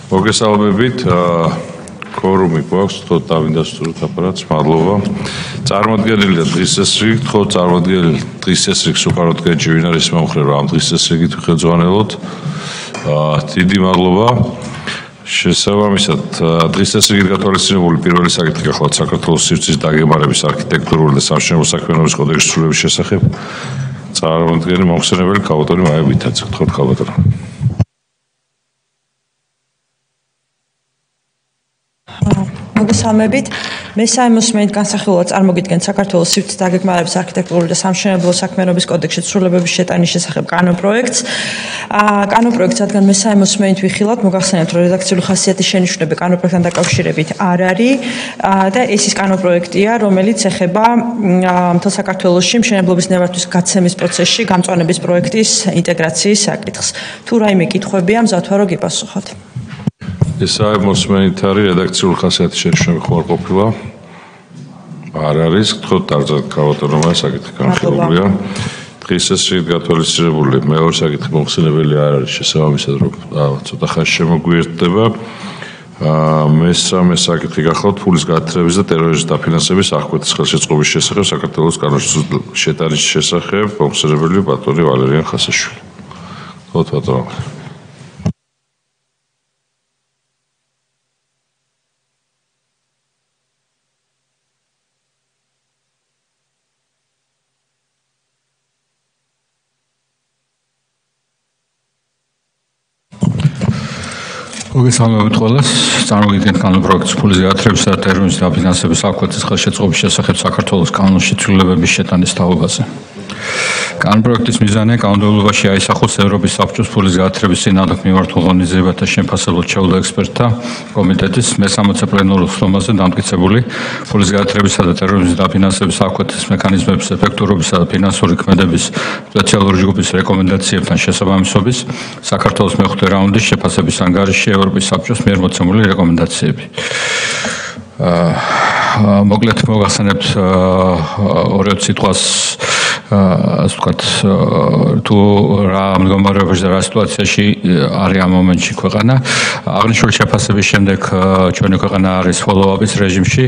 მოგესალმებით, კორუმი გვაქვს, თქო დავინდა სწორად აპარატს, მადლობა. წარმოადგენელია დღის წესრიგით, თქო წარმოადგენელი დღის წესრიგს უკანონმდებლობაში ვინ არის მომხრე, რომ ამ დღის წესრიგით ვხელძვანელოთ. დიდი მადლობა. შესაბამისად, დღის წესრიგით გათვალისწინებული პირველი საკითხი გახლავთ საქართველოს სივრცის დაგემარების არქიტექტურული და სამშენებლო საქმიანობის კოდექსის ცვლილების შესახებ. წარმოადგენელი მომხსენებელი ქალბატონი მაია ვითაძე, გთხოვთ ქალბატონო. მოგესალმებით. მესამე მოსმენით განსახილველად წარმოგიდგენთ საქართველოს სივრცის დაგეგმარების არქიტექტურული და სამშენებლო საქმიანობის კოდექსის ცვლილებების შეტანის შესახებ კანონპროექტს. კანონპროექტს რადგან მესამე მოსმენით ვიხილავთ, მოგახსენებთ, რომ რედაქციული ხასიათის შენიშვნები კანონპროექტთან დაკავშირებით არ არის და ეს ის კანონპროექტია, რომელიც ეხება მთელ საქართველოში მშენებლობის ნებართვის გაცემის პროცესში გამწვანების პროექტის ინტეგრაციის საკითხს. თუ რაიმე კითხვებია, მზადვარ რომ გიპასუხოთ. ესაა მოსმენით არის რედაქციული ხასიათის შენიშვნები ხო არ ყოფილა? არ არის, გთხოვთ დარწმუნდით ქალბატონო, საკითხი განხილულია. დღის წესრიგით გათვალისწინებული მეორე საკითხი მომხსენებელი არ არის, შესაბამისად რომ ცოტა ხანში შემოგვიერთდება. მესამე საკითხი გახლავთ ფულის გათხრების და ტერორიზმის დაფინანსების აღკვეთის ხელშეწყობის შესახებ საქართველოს კანონის შეტანის შესახებ მომხსენებელი ბატონი ვალერიან ხასაშვილი. გთხოვთ ბატონო. მოგესალმებით ყველას. წარმოგიდგენთ კანონპროექტს ფულის გათხრებისა და ტერორიზმის დაფინანსების აღკვეთის ხელშეწყობის შესახებ საქართველოს კანონში ცვლილებების შეტანის თაობაზე. კანონპროექტის მიზანია კანონმდებლობაში აისახოს ევროპის საბჭოს ფულის გათხრების წინააღმდეგ მიმართულ ღონისძიებათა შემფასებლად შეულა ექსპერტთა კომიტეტის მე-60 პლენარულ ხდომაზე დამტკიცებული ფულის გათხრებისა და ტერორიზმის დაფინანსების აღკვეთის მექანიზმების ეფექტურობისა და ფინანსური ქმედების სპეციალური ჯგუფის რეკომენდაციებთან შესაბამისობის საქართველოს მეხუთე რაუნდის შეფასების ანგარიშში ევროპის საბჭოს მიერ მოცემული რეკომენდაციები. მოკლედ მოგახსენებთ 2 სიტყვას ასე ვთქვათ, თუ რა მდგომარეობაში და რა სიტუაციაში არის ამ მომენტში ქვეყანა. აღნიშნული შეფასების შემდეგ ჩვენი ქვეყანა არის follow-up-ის რეჟიმში,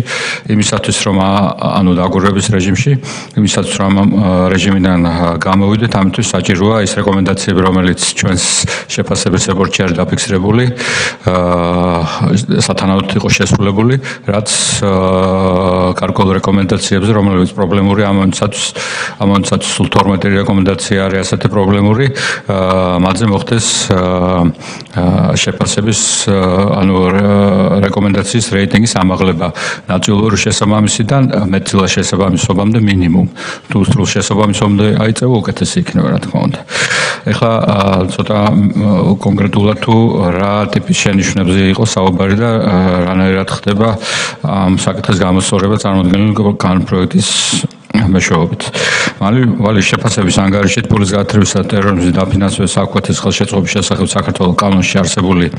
იმისათვის რომ ანუ დაგურების რეჟიმში, იმისათვის რომ ამ რეჟიმიდან გამოვიდეთ, ამისთვის საჭიროა ის რეკომენდაციები, რომელიც ჩვენს შეფასების რეპორტში არის დაფიქსირებული, სათანადოდ იყო შესრულებული, რაც გარკვეულ რეკომენდაციებზე, რომლებიც პრობლემური ამ მომენტსაც სულ 12 რეკომენდაცია არის ასეთი პრობლემური, მათზე მოხდეს შეფასების ანუ რეკომენდაციის რეიტინგის ამაღლება ნაწილობრივ შესაბამისიდან მეტწილად შესაბამისობამდე მინიმუმ. თუ სრულ შესაბამისობამდე აიწევა, უკეთესი იქნება, რა თქმა უნდა. ეხლა ცოტა კონკრეტულად თუ რა ტიპის შენიშვნებზე იყო საუბარი და რანაირად ხდება ამ საკითხის გამოსწორება წარმოადგენელი კანონპროექტის მეშვეობით. მალე შეფასების ანგარიშით ფულის გათხრებისა და ტერორიზმის დაფინანსების აღკვეთის ხელშეწყობის შესახებ საქართველოს კანონში არსებული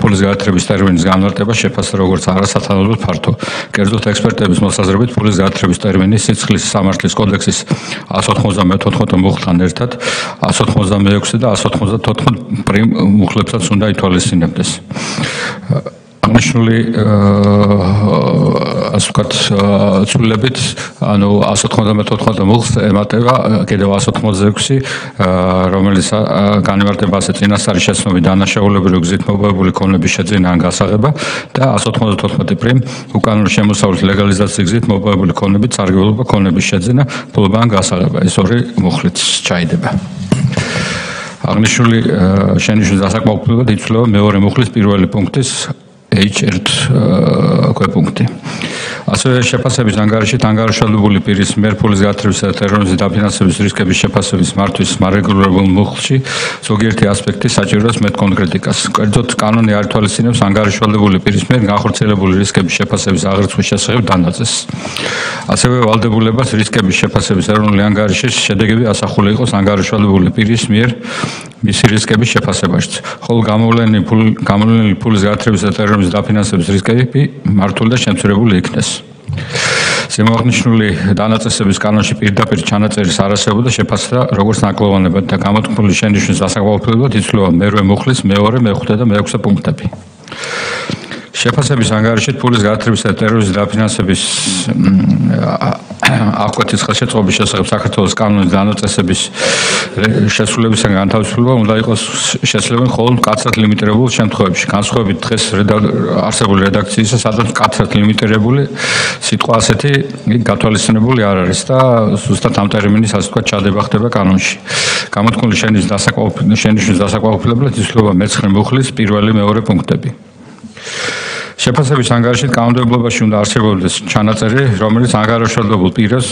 ფულის გათხრების ტერმინის განმარტება შეფასდა როგორც არასათანადოდ ფართო. კერძოდ ექსპერტების მოსაზრებით ფულის გათხრების ტერმინი სიცხლის სამართლის კოდექსის 194 მუხლთან ერთად 186 და 194 პრიმ მუხლებსაც უნდა ითვალისწინებდეს. აღნიშნული ასე ვთქვათ ცვლილებით, ანუ 194 მუხლს ემატება კიდევ 186, რომელიც განმარტება ასე წინასწარი შეცნობით დანაშაულებრივი გზით მოპოვებული ქონების შეძენა ან გასაღება და 194 პრიმ უკანონო შემოსავლის ლეგალიზაციის გზით მოპოვებული ქონების სარგებლობა ქონების შეძენა, ფულობა ან გასაღება. ეს ორი მუხლიც ჩაიდება. აღნიშნული შენიშვნის დასაკმაყოფილებლად ითვლება მეორე მუხლის პირველი პუნქტის H1 ქვეპუნქტი. ასევე შეფასების ანგარიშით ანგარიშვალებული პირის მიერ ფულის გათხრებისა და ტერორიზმის დაფინანსების რისკების შეფასების მართვის მარეგულირებულ მუხლში ზოგიერთი ასპექტი საჭიროებს მეტ კონკრეტიკას. კერძოდ კანონი არ ითვალისწინებს ანგარიშვალებული პირის მიერ განხორციელებული რისკების შეფასების აღრიცხვის შესახებ დანაწერს. ასევე ვალდებულებას რისკების შეფასების ეროვნული ანგარიშის შედეგები ასახული იყოს ანგარიშვალებული პირის მიერ მისი რისკების შეფასებაშიც. ხოლო გამოვლენილი ფულის გათხრების და ტერორიზმის დაფინანსების რისკები მართული და შემცირებული იქნეს. ზემოაღნიშნული დანაწესების კანონში პირდაპირ ჩანაწერის არარსებობა შეფასდა როგორც ნაკლოვანებად და გამოთქმული შენიშვნის დასაკმაყოფილებლად ითვლება მერვე მუხლის მეორე, მეხუთე და მეექვსე პუნქტები. შეფასების ანგარიშით ფულის გათხრებისა და ტერორიზმის დაფინანსების აღკვეთის ხელშეწყობის შესახებ საქართველოს კანონის განაწესების შესრულებისგან განთავისუფლება უნდა იყოს შესაძლებელი მხოლოდ მკაცრად ლიმიტირებულ შემთხვევებში. განსხვავებით დღეს არსებული რედაქციისა, სადაც მკაცრად ლიმიტირებული სიტყვა ასეთი გათვალისწინებული არ არის და ზუსტად ამ ტერმინის ასე ვთქვათ ჩადება ხდება კანონში. გამოთქმული შენიშვნის დასაკმაყოფილებლად იცვლება მე-9 მუხლის პირველი მეორე პუნქტები. შეფასების ანგარიშით კანონმდებლობაში უნდა არსებობდეს ჩანაწერი, რომელიც ანგარიშვალდებულ პირას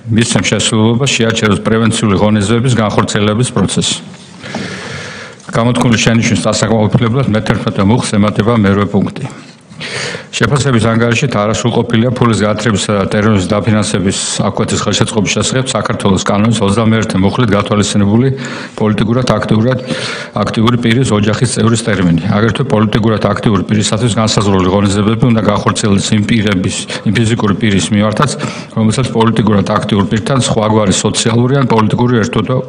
მისცემს შესაძლებლობას შეაჩეროს პრევენციული ღონისძიების განხორციელების პროცესი. გამოთქმული შენიშვნის დასაკმაყოფილებლად მე-11 მუხლს ემატება მერვე პუნქტი. შეფასების ანგარიშით არასრულყოფილია ფულის გათხრებისა და ტერორიზმის დაფინანსების აღკვეთის ხელშეწყობის შესახებ საქართველოს კანონის 21 მუხლით გათვალისწინებული პოლიტიკურად აქტიური პირის ოჯახის წევრის ტერმინი. აგრეთვე პოლიტიკურად აქტიური პირისათვის განსაზღვრული ღონისძიებები უნდა განხორციელდეს იმ ფიზიკური პირის მიმართაც, რომელსაც პოლიტიკურად აქტიურ პირთან სხვაგვარი სოციალური ან პოლიტიკური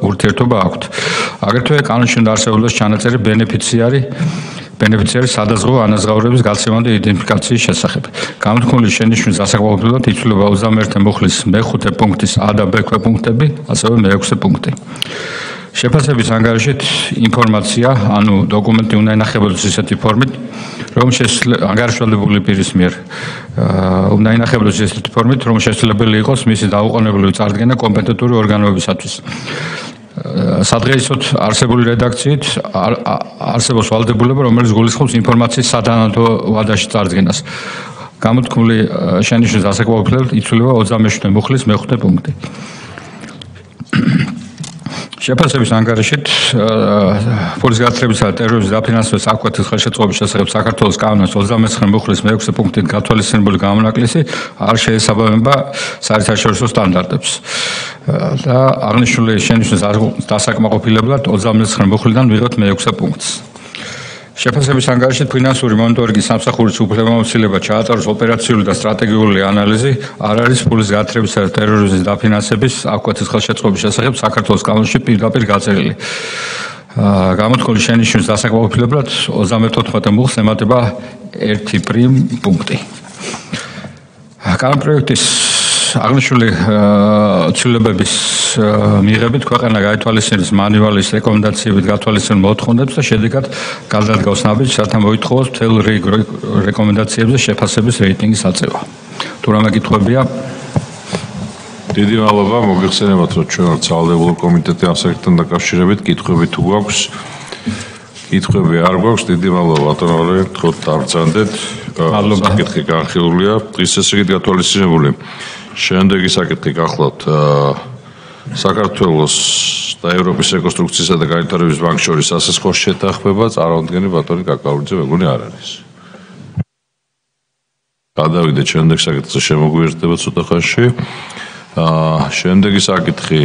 ურთიერთობა აქვთ. აგრეთვე კანონში უნდა არსებობდეს ჩანაწერი ბენეფიციარის სადაზღვო ანაზღაურების გაცემამდე იდენტიფიკაციის შესახებ. გამოთქმული შენიშვნის დასაკმაყოფილებლად იცვლება 21 მუხლის მე-5 პუნქტის A და B ქვეპუნქტები, ასევე მე-6 პუნქტი. შეფასების ანგარიშით ინფორმაცია, ანუ დოკუმენტი უნდა ინახებოდეს ისეთი ფორმით, რომ ანგარიშვალდებული პირის მიერ უნდა ინახებოდეს ისეთი ფორმით, რომ შესაძლებელი იყოს მისი დაუყოვნებლივი წარდგენა კომპეტენტური ორგანოებისათვის. სადღეისოდ არსებული რედაქციით არსებობს ვალდებულება, რომელიც გულისხმობს ინფორმაციის სადანადო ვადაში წარდგენას. გამოთქმული შენიშვნის დასაკმაყოფილებლად იცვლება 27 მუხლის მე-5 პუნქტი. შეფასების ანგარიშით ფულის გათხრებისა და ტერორიზმის დაფინანსების აღკვეთის ხელშეწყობის შესახებ საქართველოს კანონის 29 მუხლის მე-6 პუნქტით გათვალისწინებული გამონაკლისი არ შეესაბამება საერთაშორისო სტანდარტებს. და აღნიშნული შენიშვნის დასაკმაყოფილებლად 29 მუხლიდან ვიღებთ მე-6 პუნქტს. შეფასების ანგარიშით ფინანსური მონიტორინგის სამსახურის უფლებამოსილება ჩაატაროს ოპერაციული და სტრატეგიული ანალიზი არ არის ფულის გათხრებისა და ტერორიზმის დაფინანსების აღკვეთის ხელშეწყობის შესახებ საქართველოს კანონში პირდაპირ გაწერილი. გამოთქმული შენიშვნის დასაკმაყოფილებლად 34 მუხლს ემატება 1 პუნქტი. კანონპროექტის აღნიშნული ცვლილებების მიღებით ქვეყანა გაითვალისწინებს მანივალის რეკომენდაციებით გათვალისწინებულ მოთხოვნებს და შედეგად გადადგავს ნაბიჯს, რათა მოითხოვოს მთელ რიგ რეკომენდაციებზე შეფასების რეიტინგის აწევა. თუ რამე კითხვებია? დიდი მადლობა, მოგეხსენებათ, რომ ჩვენ ვართ სავალდებულო კომიტეტი ამ საკითხთან დაკავშირებით, კითხვები თუ გვაქვს? კითხვები არ გვაქვს, დიდი მადლობა ბატონო, თქოთ დავბრძანდეთ. მადლობა. საკითხი განხილულია, დღის წესრიგით გათვალისწინებული. შემდეგი საკითხი გახლავთ საქართველოს და ევროპის რეკონსტრუქციისა და განვითარების ბანკს შორის სასესხო შეთანხმება წარმომადგენელი ბატონი კაკალურიძე მეგონი არ არის. გადავიდეთ შემდეგ საკითხზე, შემოგვიერთდება ცოტა ხანში. შემდეგი საკითხი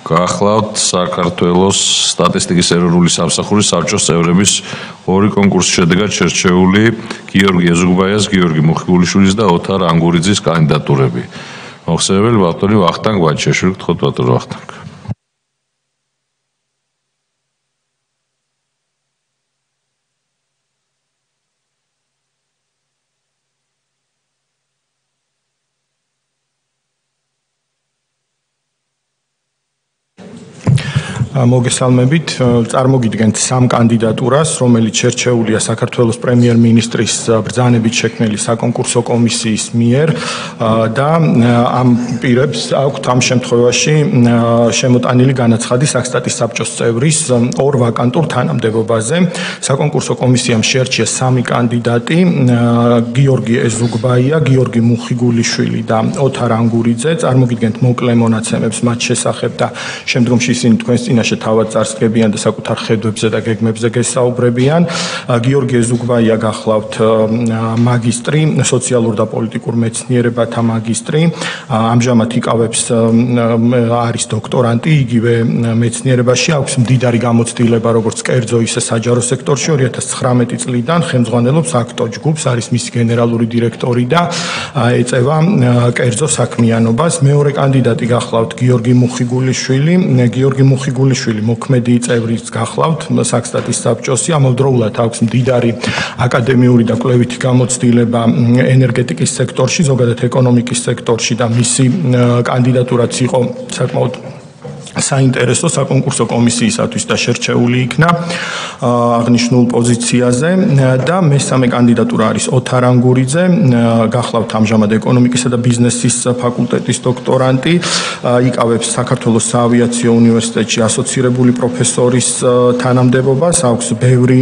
გახლავთ საქართველოს სტატისტიკის ეროვნული სამსახურის საბჭოს წევრების ორი კონკურსის შედეგად შერჩეული გიორგი ეზუგბაიას, გიორგი მუხიგულიშვილის და ოთარ ანგურიძის კანდიდატურები. მოხსენებელი ბატონი ვახტანგ ვაჩეშვილი, გთხოვთ ბატონო ვახტანგ. მოგესალმებით, წარმოგიდგენთ სამ კანდიდატურას, რომელიც შერჩეულია საქართველოს პრემიერ-მინისტრის ბრძანებით შექმნილი საკონკურსო კომისიის მიერ და ამ პირებს აქვთ ამ შემთხვევაში შემოტანილი განაცხადი საქსტატის საბჭოს წევრის ორ ვაკანტურ თანამდებობაზე. საკონკურსო კომისიამ შეარჩია სამი კანდიდატი: გიორგი ეზუგბაია, გიორგი მუხიგულიშვილი და ოთარ ანგურიძე. წარმოგიდგენთ მოკლე მონაცემებს მათ შესახებ და შემდგომში ისინი თქვენს წინაშე თავად წარსდგებიან და საკუთარ ხედვებზე და გეგმებზე გესაუბრებიან. გიორგი ეზუგბაია გახლავთ მაგისტრი, სოციალურ და პოლიტიკურ მეცნიერებათა მაგისტრი. ამჟამად იკავებს არის დოქტორანტი იგივე მეცნიერებაში, აქვს მდიდარი გამოცდილება როგორც კერძო ისე საჯარო სექტორში. 2019 წლიდან ხელმძღვანელობს აქტო ჯგუფს, არის მისი გენერალური დირექტორი და ეწევა კერძო საქმიანობას. მეორე კანდიდატი გახლავთ გიორგი მუხიგულიშვილი. გიორგი მუხიგულიშვილი გოგონიშვილი მოქმედი წევრიც გახლავთ საქსტატის საბჭოსი, ამავდროულად აქვს მდიდარი აკადემიური და კვლევითი გამოცდილება ენერგეტიკის სექტორში, ზოგადად ეკონომიკის სექტორში და მისი კანდიდატურაც იყო საკმაოდ საინტერესო საკონკურსო კომისიისათვის და შერჩეული იქნა აღნიშნულ პოზიციაზე და მესამე კანდიდატურა არის ოთარ ანგურიძე, გახლავთ ამჟამად ეკონომიკისა და ბიზნესის ფაკულტეტის დოქტორანტი, იკავებს საქართველოს საავიაციო უნივერსიტეტში ასოცირებული პროფესორის თანამდებობას, აქვს ბევრი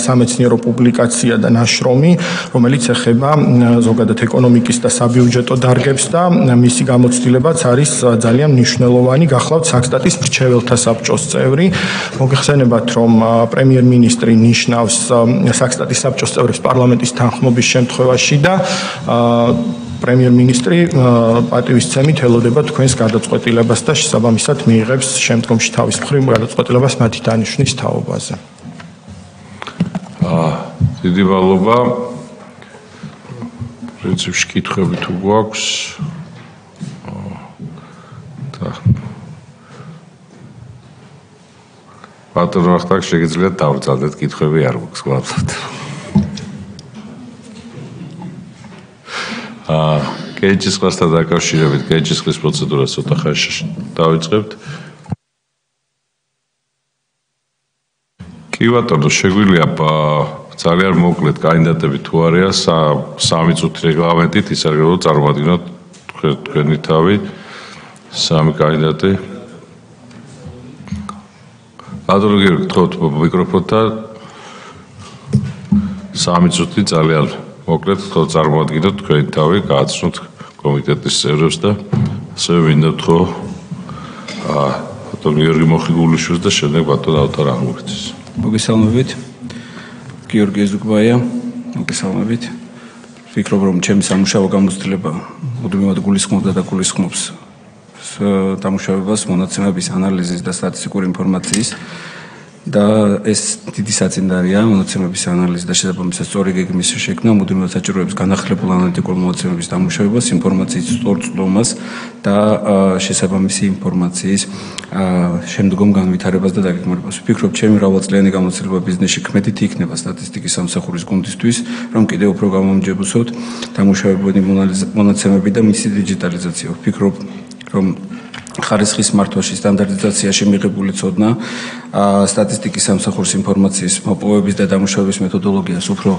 სამეცნიერო პუბლიკაცია და ნაშრომი, რომელიც ეხება ზოგადად ეკონომიკის და საბიუჯეტო დარგებს და მისი გამოცდილებაც არის ძალიან მნიშვნელოვანი, გახლავთ საქსტატის მრჩეველთა საბჭოს წევრი. მოგეხსენებათ, რომ პრემიერ-მინისტრი ნიშნავს საქსტატის საბჭოს წევრებს პარლამენტის თანხმობის შემთხვევაში და პრემიერ-მინისტრი პატივისცემით ელოდება თქვენს გადაწყვეტილებას და შესაბამისად მიიღებს შემდგომში თავის მხრივ გადაწყვეტილებას მათი დანიშვნის თაობაზე. დიდი მადლობა. პრინციპში კითხვები თუ გვაქვს? ბატონო ახტაკ შეგიძლიათ დავწერთ კითხვები არ გვაქვს გვაძლევთ. კეჭისყრასთან დაკავშირებით კეჭისყრის პროცედურას ცოტა ხანში დავიწყებთ. კი ბატონო, შეგვიძლია ძალიან მოკლედ კანდიდატები თუ არიან 3 წუთი რეგლამენტით ის არ გეუბნებათ წარმოადგინოთ თქვენი თავი 3 კანდიდატი. ბატონო გიორგი, გთხოვთ მიკროფონთან 3 წუთი ძალიან მოკლედ გთხოვთ წარმოადგინოთ თქვენი თავი, გააცნოთ კომიტეტის წევრებს და ასევე მინდა ვთქო ბატონ გიორგი მოხიგულიშვილს და შემდეგ ბატონ ოთარ ანგურიძეს. მოგესალმებით. გიორგი ეზუგბაია, მოგესალმებით. ვფიქრობ, რომ ჩემი სამუშაო გამოცდილება მუდმივად გულისხმობდა და გულისხმობს დამუშავებას მონაცემების ანალიზის და სტატისტიკური ინფორმაციის და ეს დიდი საწინდარია მონაცემების ანალიზის და შესაბამისად სწორი გეგმის შექმნა მუდმივად საჭიროებს განახლებულ ანალიტიკურ მონაცემების დამუშავებას, ინფორმაციის სწორწლოვას და შესაბამისი ინფორმაციის შემდგომ განვითარებას და დაგეგმარებას. ვფიქრობ, ჩემი მრავალწლიანი გამოცდილება ბიზნესში ქმედითი იქნება სტატისტიკის სამსახურის გუნდისთვის, რომ კიდევ უფრო გამომჯობესოთ დამუშავებადი მონაცემები და მისი დიჯიტალიზაცია. ვფიქრობ, რომ ხარისხის მართვაში სტანდარტიზაციაში მიღებული ცოდნა სტატისტიკის სამსახურის ინფორმაციის მოპოვების და დამუშავების მეთოდოლოგიას უფრო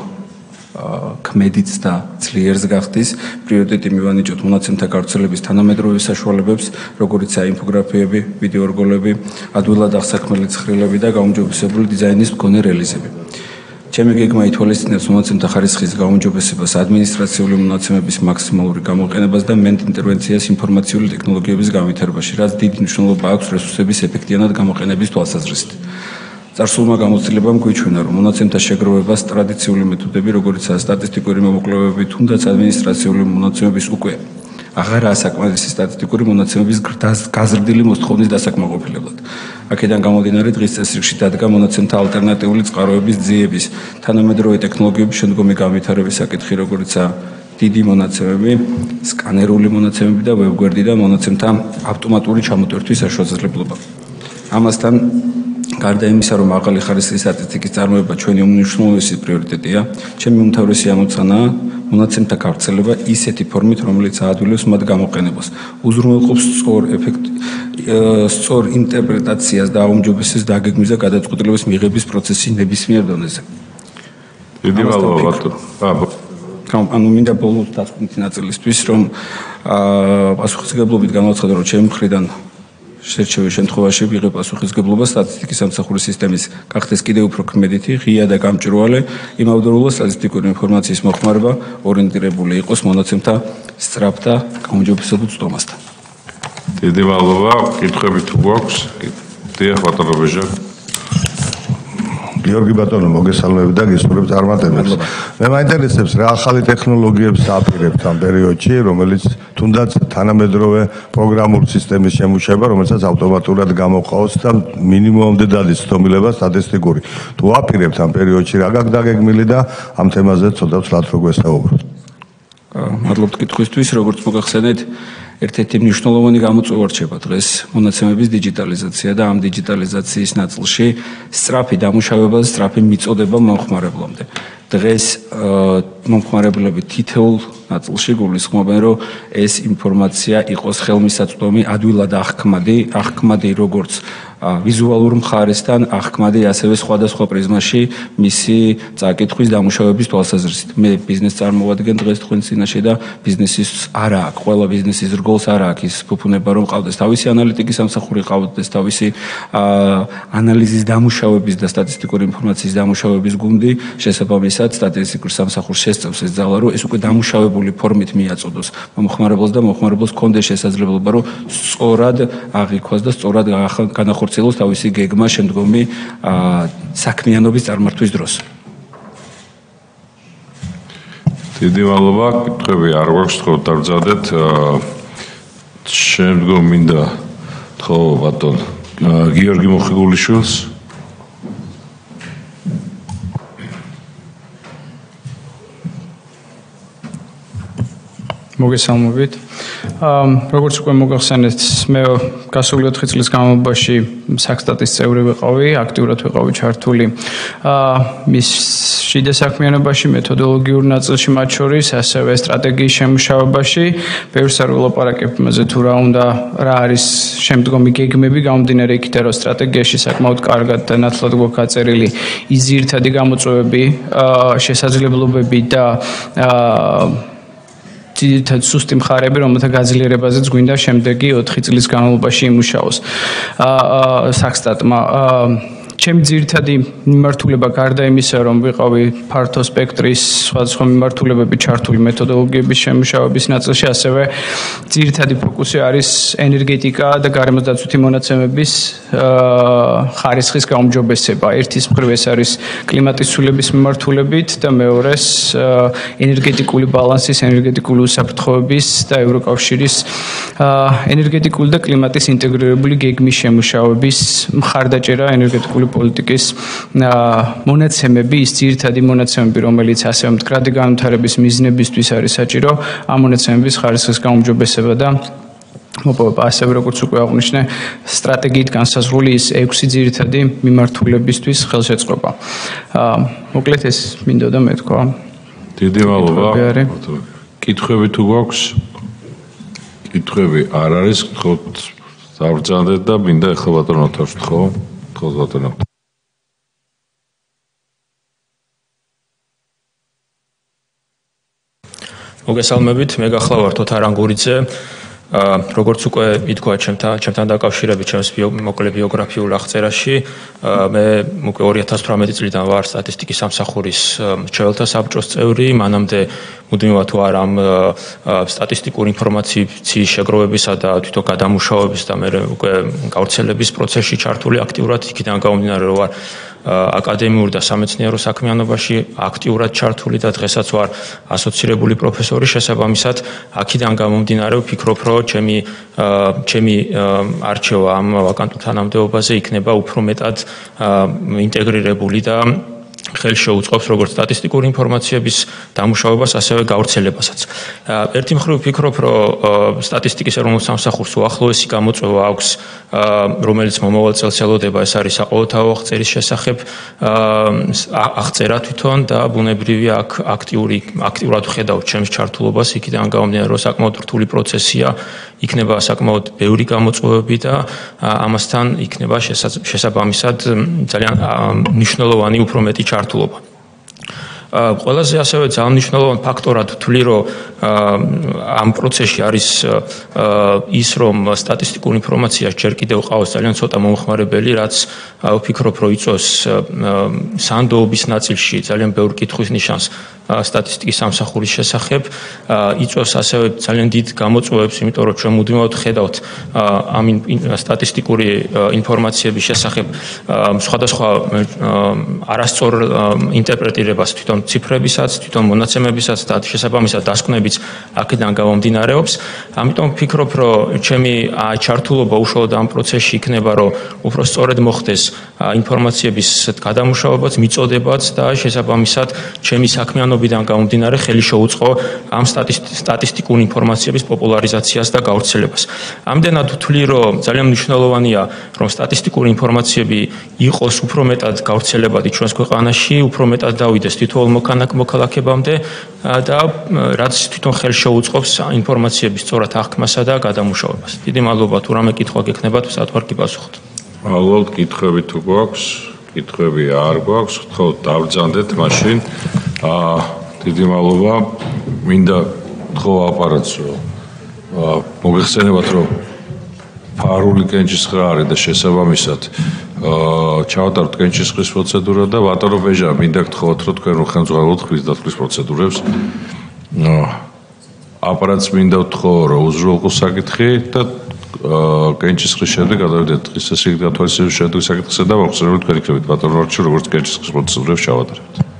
ქმედიც და ძლიერს გახდის. პრიორიტეტი მივანიჭოთ მონაცემთა გავრცელების თანამედროვე საშუალებებს, როგორიცაა ინფოგრაფიები, ვიდეორგოლები, ადვილად აღსაქმელი ცხრილები და გაუმჯობესებული დიზაინის მქონე რელიზები. ჩემი გეგმა ითვალისწინებს მონაცემთა ხარისხის გაუმჯობესებას, ადმინისტრაციული მონაცემების მაქსიმალური გამოყენებას და მენტ ინტერვენციას ინფორმაციული ტექნოლოგიების განვითარებაში, რაც დიდი მნიშვნელობა აქვს რესურსების ეფექტიანად გამოყენების თვალსაზრისით. წარსულმა გამოცდილებამ გვიჩვენა, რომ მონაცემთა შეგროვებას ტრადიციული მეთოდები, როგორიცაა სტატისტიკური მომკვლევები, თუნდაც ადმინისტრაციული მონაცემების უკვე აღარაა საკმარისი სტატისტიკური მონაცემების გაზრდილი მოსთხოვნის დასაკმაყოფილებლად. აქედან გამომდინარე დღის წესრიგში დადგა მონაცემთა ალტერნატიული წყაროების ძიების, თანამედროვე ტექნოლოგიების შემდგომი განვითარების საკითხი, როგორიცაა დიდი მონაცემები, სკანერული მონაცემები და ვებგვერდი და მონაცემთა ავტომატური ჩამოტვირთვის შესაძლებლობა. ამასთან გარდა იმისა, რომ მაღალი ხარისხის სტატისტიკის წარმოება ჩვენი უმნიშვნელოვანესი პრიორიტეტია, ჩემი უმთავრესი ამოცანაა მონაცემთა გავრცელება ისეთი ფორმით, რომელიც აადვილებს მათ გამოყენებას, უზრუნველყოფს სწორ ინტერპრეტაციას და აუმჯობესებს დაგეგმვის და გადაწყვეტილების მიღების პროცესის ნებისმიერ დონეზე. დიდი მადლობა ბატონო. ანუ მინდა ბოლოს დასკვნითი ნაწილისთვის, რომ პასუხისმგებლობით განვაცხადო, რომ ჩემი მხრიდან შერჩევის შემთხვევაში ვიღებ პასუხისმგებლობა სტატისტიკის სამსახურის სისტემის გახდეს კიდევ უფრო ქმედითი, ღია და გამჭვირვალე, იმავდროულად სტატისტიკური ინფორმაციის მოხმარება ორიენტირებული იყოს მონაცემთა სწრაფ და გაუმჯობესებულ წვდომასთან. დიდი მადლობა. კითხვები თუ გვაქვს? დიახ, ბატონო ბეჟა. გიორგი ბატონო, მოგესალმებით და გისურვებ წარმატებებს. მე მაინტერესებს რა ახალი ტექნოლოგიებს აპირებთ ამ პერიოდში, რომელიც თუნდაც თანამედროვე პროგრამული სისტემის შემუშავება, რომელსაც ავტომატურად გამოყავს და მინიმუმამდე დადის ცდომილება სტატისტიკური. თუ აპირებთ ამ პერიოდში რა გაქვს დაგეგმილი და ამ თემაზე ცოტა ვსლათ რო გვესაუბროთ. მადლობთ კითხვისთვის, როგორც მოგახსენეთ, ერთ-ერთი მნიშვნელოვანი გამოწვევა რჩება დღეს მონაცემების დიჯიტალიზაცია და ამ დიჯიტალიზაციის ნაწილში სწრაფი დამუშავება და სწრაფი მიწოდება მომხმარებლამდე. დღეს მომხმარებლები თითოეულ ნაწილში გულისხმობენ, რომ ეს ინფორმაცია იყოს ხელმისაწვდომი, ადვილად აღქმადი როგორც ვიზუალურ მხარესთან, აღქმადი ასევე სხვადასხვა პრიზმაში მისი წაკითხვის დამუშავების თვალსაზრისით. მე ბიზნეს წარმოვადგენ დღეს თქვენ წინაშე და ბიზნესის არა აქვს, ყველა ბიზნესის რგოლს არა აქვს ის ფუფუნება, რომ ყავდეს თავისი ანალიტიკის სამსახური, ყავდეს თავისი ანალიზის დამუშავების და სტატისტიკური ინფორმაციის დამუშავების გუნდი, შესაბამისად სტატისტიკურ სამსახურს შესწევს ეს ძალა, რომ ეს უკვე დამუშავებული ფორმით მიაწოდოს მომხმარებელს და მომხმარებელს კონდეს შესაძლებლობა, რომ სწორად აღიქვას და სწორად განახორციელოს თავისი გეგმა შემდგომი საქმიანობის წარმართვის დროს. დიდი მადლობა, კითხვები არ გვაქვს, თქო დავზადეთ. შემდგომ მინდა თქო ბატონ გიორგი მოხიგულიშვილს. მოგესალმებით. როგორც უკვე მოგახსენეთ, მე გასული 4 წლის განმავლობაში საქსტატის წევრი ვიყავი, აქტიურად ვიყავი ჩართული მის შიდა საქმიანობაში, მეთოდოლოგიურ ნაწილში მათ შორის, ასევე სტრატეგიის შემუშავებაში. ბევრს არ ვილაპარაკებ იმაზე, თუ რა არის შემდგომი გეგმები, გამომდინარე იქიდან, რომ სტრატეგიაში საკმაოდ კარგად და ნათლად გვაქვს აწერილი ის ძირითადი გამოწვევები, შესაძლებლობები და ძირითადად სუსტი მხარეები, რომელთა გაძლიერებაზეც გვინდა შემდეგი 4 წლის განმავლობაში იმუშაოს. საქსტატმა ჩემი ძირითადი მიმართულება გარდა იმისა, რომ ვიყავი ფართო სპექტრის სხვადასხვა მიმართულებები ჩართული მეთოდოლოგიების შემუშავების ნაწილში, ასევე ძირითადი ფოკუსი არის ენერგეტიკა და გარემოსდაცვითი მონაცემების ხარისხის გაუმჯობესება. ერთის მხრივ ეს არის კლიმატის ცვლილების მიმართულებით და მეორეს ენერგეტიკული ბალანსის, ენერგეტიკული უსაფრთხოების და ევროკავშირის ენერგეტიკული და კლიმატის ინტეგრირებული გეგმის შემუშავების მხარდაჭერა ენერგეტიკული პოლიტიკის მონაცემები, ის ძირითადი მონაცემები, რომელიც ასევე მდგრადი განვითარების მიზნებისთვის არის საჭირო, ამ მონაცემების ხარისხის გაუმჯობესება და მოპოვება, ასევე როგორც უკვე აღნიშნე, სტრატეგიით განსაზღვრული ის 6 ძირითადი მიმართულებისთვის ხელშეწყობა. მოკლედ ეს მინდოდა მეთქვა. დიდი მადლობა. კითხვები თუ გვაქვს? კითხვები არ არის, გთხოვთ დავბრძანდეთ და მინდა ახლა ბატონო თავს თქო. მოგესალმებით, მე გახლავართ ოთარ ანგურიძე. როგორც უკვე ითქვა ჩემთან დაკავშირებით ჩემს მოკლე ბიოგრაფიულ აღწერაში, მე უკვე 2018 წლიდან ვარ სტატისტიკის სამსახურის მრჩეველთა საბჭოს წევრი, მანამდე მუდმივად ვარ ამ სტატისტიკური ინფორმაციის შეგროვებისა და თვითონ გადამუშავების და მე უკვე გავრცელების პროცესში ჩართული აქტიურად, იქიდან გამომდინარე, რომ ვარ აკადემიურ და სამეცნიერო საქმიანობაში აქტიურად ჩართული და დღესაც ვარ ასოცირებული პროფესორი, შესაბამისად აქედან გამომდინარე ვფიქრობ, რომ ჩემი არჩევა ამ ვაკანტურ თანამდებობაზე იქნება უფრო მეტად ინტეგრირებული და ხელს შეუწყობს როგორც სტატისტიკური ინფორმაციების დამუშავებას, ასევე გავრცელებასაც. ერთი მხრივ ვფიქრობ, რომ სტატისტიკის ეროვნულ სამსახურს უახლოესი გამოწვევა აქვს, რომელიც მომავალ წელს ელოდება, ეს არის საყოველთაო აღწერის შესახებ აღწერა თვითონ და ბუნებრივია აქ აქტიურად ვხედავ ჩემს ჩართულობას, იქიდან გამომდინარე, რომ საკმაოდ რთული პროცესია, იქნება საკმაოდ ბევრი გამოწვევები და ამასთან იქნება შესაბამისად ძალიან მნიშვნელოვანი უფრო მეტი ჩართულობა. ყველაზე ასევე ძალიან მნიშვნელოვანი ფაქტორად ვთვლი, რომ ამ პროცესში არის ის, რომ სტატისტიკურ ინფორმაციას ჯერ კიდევ ყავს ძალიან ცოტა მომხმარებელი, რაც ვფიქრობ, რომ იწვევს სანდოობის ნაწილში ძალიან ბევრ კითხვის ნიშანს სტატისტიკის სამსახურის შესახებ, იწვევს ასევე ძალიან დიდ გამოწვევებს, იმიტომ რომ ჩვენ მუდმივად ხედავთ ამ სტატისტიკური ინფორმაციების შესახებ სხვადასხვა არასწორ ინტერპრეტირებას თვითონ თვითონ ციფრებისაც, თვითონ მონაცემებისაც და შესაბამისად დასკვნებიც აქედან გამომდინარეობს. ამიტომ ვფიქრობ, რომ ჩემი ჩართულობა უშუალოდ ამ პროცესში იქნება, რომ უფრო სწორედ მოხდეს ინფორმაციების გადამუშავებაც, მიწოდებაც და შესაბამისად ჩემი საქმიანობიდან გამომდინარე ხელი შეუწყო ამ სტატისტიკური ინფორმაციების პოპულარიზაციას და გავრცელებას. ამდენად ვთვლი, რომ ძალიან მნიშვნელოვანია, რომ სტატისტიკური ინფორმაციები იყოს უფრო მეტად გავრცელებადი ჩვენს ქვეყანაში, უფრო მეტად დავიდეს თითოეულ მოქალაქებამდე და რაც თვითონ ხელ შეუწყობს ინფორმაციების სწორად აღქმასა და გადამუშავებას. დიდი მადლობა, თუ რამე კითხვა გექნებათ, ვსათვარ გიპასუხოთ. მადლობთ, კითხვები თუ გვაქვს, კითხვები არ გვაქვს, ხო დავბრძანდეთ მაშინ. დიდი მადლობა. მინდა ხო აპარატს რომ მოგეხსენებათ, რომ ფარული კენჭისყრა არის და შესაბამისად ჩავატაროთ კენჭისყრის პროცედურა და ბატონო ბეჟა, მინდა გთხოვოთ, რომ თქვენ ხელმძღვანელობთ ხმის დათვლის პროცედურებს. აპარატს მინდა ვთხოვო, რომ უზრუნველყოს საკითხი და კენჭისყრის შემდეგ გადავიდეთ დღის წესრიგით გათვალისწინების შედეგის საკითხზე და მოხსენებთ თქვენი იქნებით ბატონო არჩი, როგორც კენჭისყრის პროცედურებს ჩავატარებთ.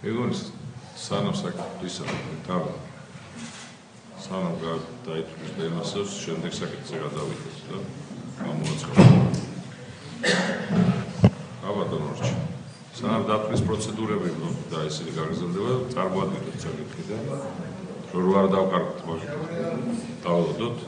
ეგონის სანამ საკითხისა და სანამ დაიწყოს დემასებს შემდეგ საკითხზე გადავიდეთ და გამოაცხადოთ. ბატონო რჩი. სანამ დათვლის პროცედურები და ისინი გაგრძელდება, წარმოადგენთ საკითხი და რო არ დავკარგოთ მაგით. დავალოდოთ.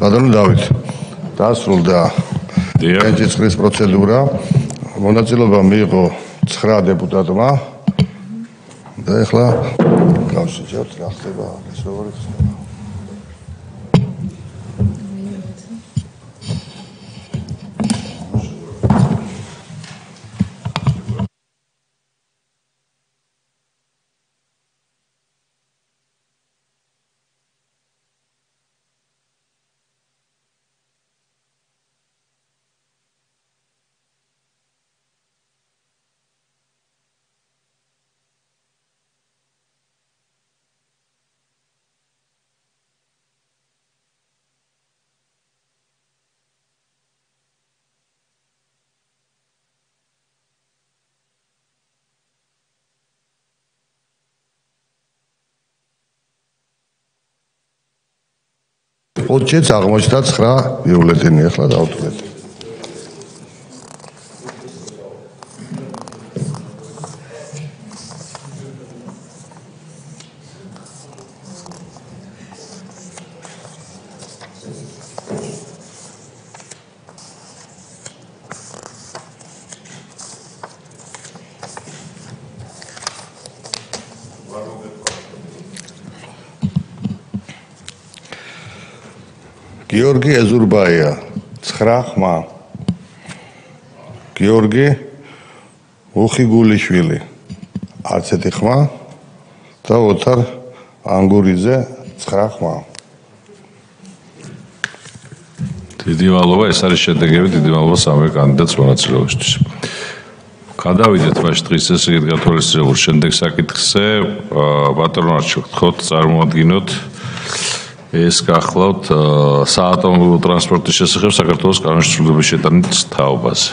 ბატონო დავით, დასრულდა რეგისტრაციის პროცედურა. მონაწილეობა მიიღო 9 დეპუტატმა და ეხლა გავშეჭებთ რა ხდება ეს როგორი ხდება. Ochets აღმოჩნდა 9 ბიულეტენი, ახლა დავთვლეთ. გიორგი ეზურბაია 9 ხმა. გიორგი უხიგულიშვილი არც ერთი ხმა და ოთარ ანგურიძე 9 ხმა. დიდი მადლობა, ეს არის შედეგები, დიდი მადლობა სამი კანდიდატს მონაწილეობისთვის. გადავიდეთ მაშინ დღის წესრიგით გათვალისწინებულ შემდეგ საკითხზე. ბატონო არჩევ გთხოვთ წარმოადგინოთ ეს გახლავთ საავტომობილო ტრანსპორტის შესახებ საქართველოს კანონის ცვლილების შეტანით თაობაზე.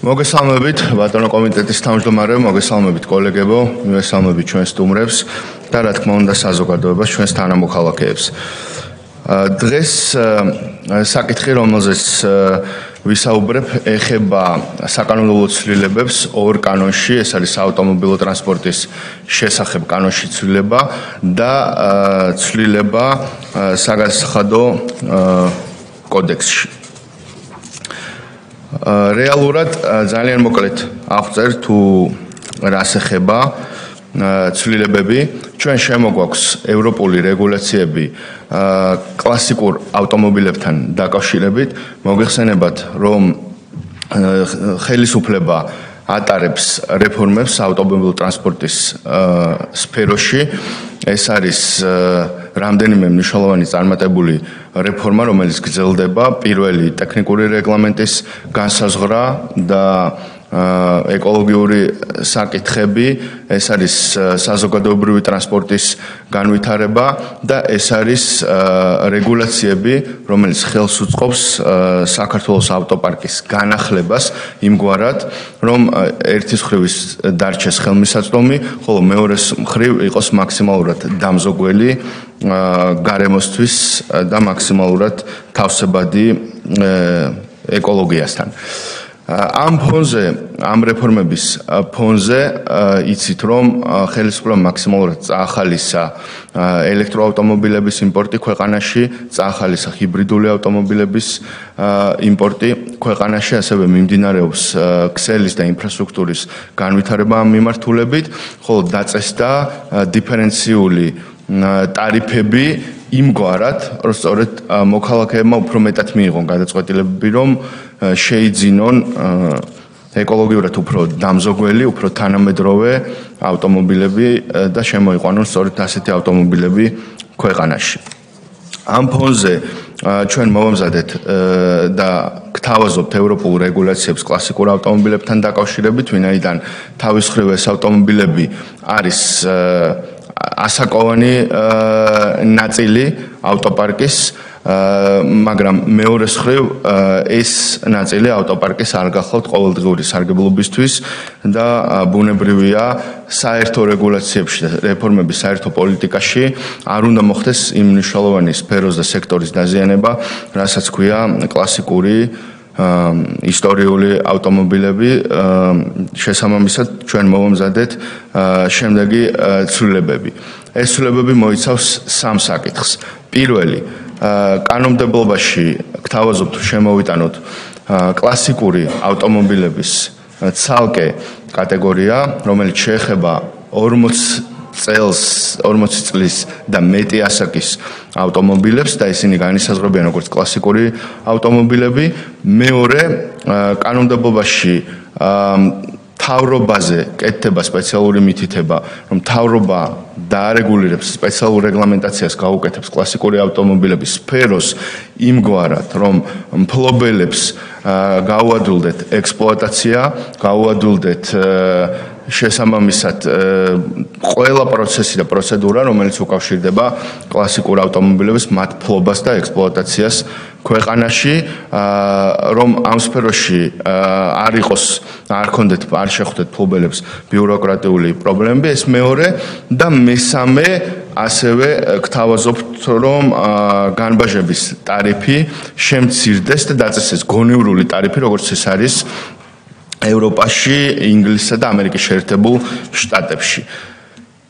მოგესალმებით ბატონო კომიტეტის თავმჯდომარე, მოგესალმებით კოლეგებო, მოგესალმებით ჩვენ სტუმრებს და რა თქმა უნდა საზოგადოებას, ჩვენს თანამოქალაქეებს. დღეს საკითხი, რომელზეც ვისაუბრებ, ეხება საკანონმდებლო ცვლილებებს ორ კანონში, ეს არის საავტომობილო ტრანსპორტის შესახებ კანონში ცვლილება და ცვლილება საგასახადო კოდექსში. რეალურად ძალიან მოკლედ აღწერ თუ რას ეხება ცვლილებები. ჩვენ შემოგვაქვს ევროპული რეგულაციები კლასიკურ ავტომობილებთან დაკავშირებით. მოგეხსენებათ, რომ ხელისუფლება ატარებს რეფორმებს ავტომობილურ ტრანსპორტის სფეროში. ეს არის რამდენიმე მნიშვნელოვანი წარმატებული რეფორმა, რომელიც გრძელდება. პირველი ტექნიკური რეგლამენტის განსაზღვრა და ეკოლოგიური საკითხები, ეს არის საზოგადოებრივი ტრანსპორტის განვითარება და ეს არის რეგულაციები, რომელიც ხელს უწყობს საქართველოს ავტოპარკის განახლებას იმგვარად, რომ ერთის მხრივ დარჩეს ხელმისაწვდომი, ხოლო მეორეს მხრივ იყოს მაქსიმალურად დამზოგველი გარემოსთვის და მაქსიმალურად თავსებადი ეკოლოგიასთან. ამ ფონზე, ამ რეფორმების ფონზე იცით, რომ ხელისუფლებამ მაქსიმალურად წაახალისა ელექტროავტომობილების იმპორტი ქვეყანაში, წაახალისა ჰიბრიდული ავტომობილების იმპორტი ქვეყანაში, ასევე მიმდინარეობს ქსელის და ინფრასტრუქტურის განვითარება ამ მიმართულებით, ხოლო დაწესდა დიფერენციული ტარიფები იმგვარად, რომ სწორედ მოქალაქეებმა უფრო მეტად მიიღონ გადაწყვეტილებები, რომ შეიძინონ ეკოლოგიურად უფრო დამზოგველი, უფრო თანამედროვე ავტომობილები და შემოიყვანონ სწორედ ასეთი ავტომობილები ქვეყანაში. ამ ფონზე ჩვენ მოვამზადეთ და გთავაზობთ ევროპულ რეგულაციებს კლასიკურ ავტომობილებთან დაკავშირებით, ვინაიდან თავის მხრივ ეს ავტომობილები არის ასაკოვანი ნაწილი ავტოპარკის, მაგრამ მეორეს მხრივ ეს ნაწილი ავტოპარკის არ გახლავთ ყოველდღიური სარგებლობისთვის და ბუნებრივია საერთო რეგულაციებში და რეფორმების საერთო პოლიტიკაში არ უნდა მოხდეს იმ მნიშვნელოვანი სფეროს და სექტორის დაზიანება, რასაც ქვია კლასიკური ისტორიული ავტომობილები, შესაბამისად ჩვენ მოვამზადეთ შემდეგი ცვლილებები. ეს ცვლილებები მოიცავს 3 საკითხს. პირველი, კანონმდებლობაში გთავაზობთ შემოვიტანოთ კლასიკური ავტომობილების ცალკე კატეგორია, რომელიც შეეხება 40 წლის და მეტი ასაკის ავტომობილებს და ისინი განისაზღვრებიან როგორც კლასიკური ავტომობილები. მეორე, კანონმდებლობაში თავრობაზე კეთდება სპეციალური მითითება, რომ თავრობა დაარეგულირებს სპეციალურ რეგლამენტაციას გაუკეთებს კლასიკური ავტომობილების სფეროს იმგვარად, რომ მფლობელებს გაუადვილდეთ ექსპლუატაცია, გაუადვილდეთ შესაბამისად ყველა პროცესი და პროცედურა, რომელიც უკავშირდება კლასიკურ ავტომობილების მათ ფლობას და ექსპლუატაციას ქვეყანაში, რომ ამ სფეროში არ შეხვდეთ ფლობელებს ბიუროკრატიული პრობლემები, ეს მეორე და მესამე ასევე გთავაზობთ, რომ განბაჟების ტარიფი შემცირდეს და დაწესდეს გონივრული ტარიფი, როგორც ეს არის ევროპაში, ინგლისსა და ამერიკის შეერთებულ შტატებში.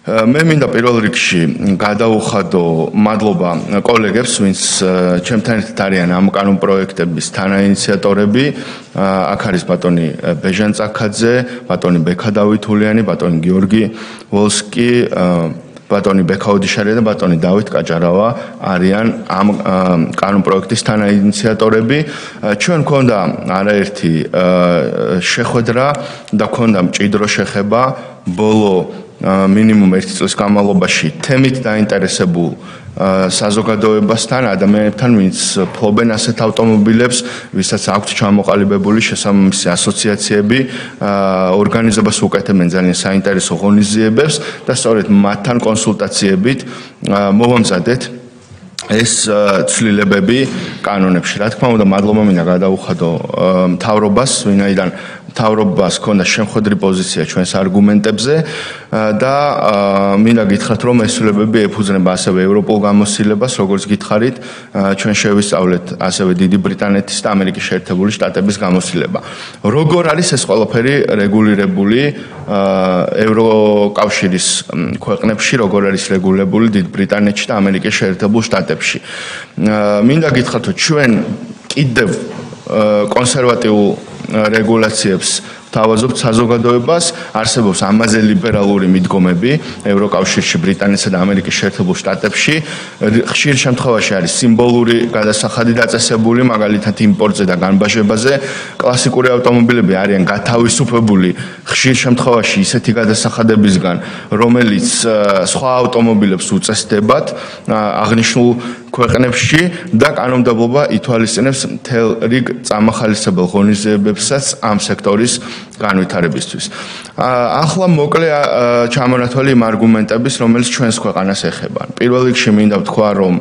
მე მინდა პირველ რიგში გადავუხადო მადლობა კოლეგებს, ვინც ჩემთან ერთად არიან ამ კანონ პროექტების თანაინიციატორები. აქ არის ბატონი ბეჟან წაქაძე, ბატონი ბექა დავითულიანი, ბატონი გიორგი ვოლსკი, ბატონი ბექა ოდიშარია და ბატონი დავით კაჭარავა არიან ამ კანონ პროექტის თანაინიციატორები. ჩვენ გვქონდა არაერთი შეხვედრა და გვქონდა მჭიდრო შეხება ბოლო მინიმუმ 1 წლის განმავლობაში თემით დაინტერესებულ საზოგადოებასთან, ადამიანებთან, ვინც ფლობენ ასეთ ავტომობილებს, ვისაც აქვთ ჩამოყალიბებული შესაბამისი ასოციაციები, ორგანიზებას უკეთებენ ძალიან საინტერესო ღონისძიებებს და სწორედ მათთან კონსულტაციებით მოვამზადეთ ეს ცვლილებები კანონებში. რა თქმა უნდა, მადლობა მინდა გადავუხადო მთავრობას, ვინაიდან მთავრობას ჰქონდა შემხედრი პოზიცია ჩვენს არგუმენტებზე და მინდა გითხრათ, რომ ეს ცვლილებები ეფუძნება ასევე ევროპულ გამოცდილებას, როგორც გითხარით, ჩვენ შევისწავლეთ ასევე დიდი ბრიტანეთის და ამერიკის შეერთებული შტატების გამოცდილება. როგორ არის ეს ყველაფერი რეგულირებული ევროკავშირის ქვეყნებში, როგორ არის რეგულირებული დიდ ბრიტანეთში და ამერიკის შეერთებულ შტატებში. მინდა გითხრათ, რომ ჩვენ კიდევ კონსერვატიულ რეგულაციებს თავაზობთ საზოგადოებას, არსებობს ამაზე ლიბერალური მიდგომები ევროკავშირში, ბრიტანეთსა და ამერიკის შეერთებულ შტატებში. ხშირ შემთხვევაში არის სიმბოლური გადასახადი დაწესებული, მაგალითად იმპორტზე და განბაჟებაზე. კლასიკური ავტომობილები არიან გათავისუფლებული ხშირ შემთხვევაში ისეთი გადასახადებისგან, რომელიც სხვა ავტომობილებს უწესდებათ აღნიშნულ ქვეყნებში და კანონმდებლობა ითვალისწინებს მთელ რიგ წამახალისებელ ღონისძიებებსაც ამ სექტორის განვითარებისთვის. ახლა მოკლე ჩამონათვალი იმ არგუმენტების, რომელიც ჩვენს ქვეყანას ეხება. პირველ რიგში მინდა ვთქვა, რომ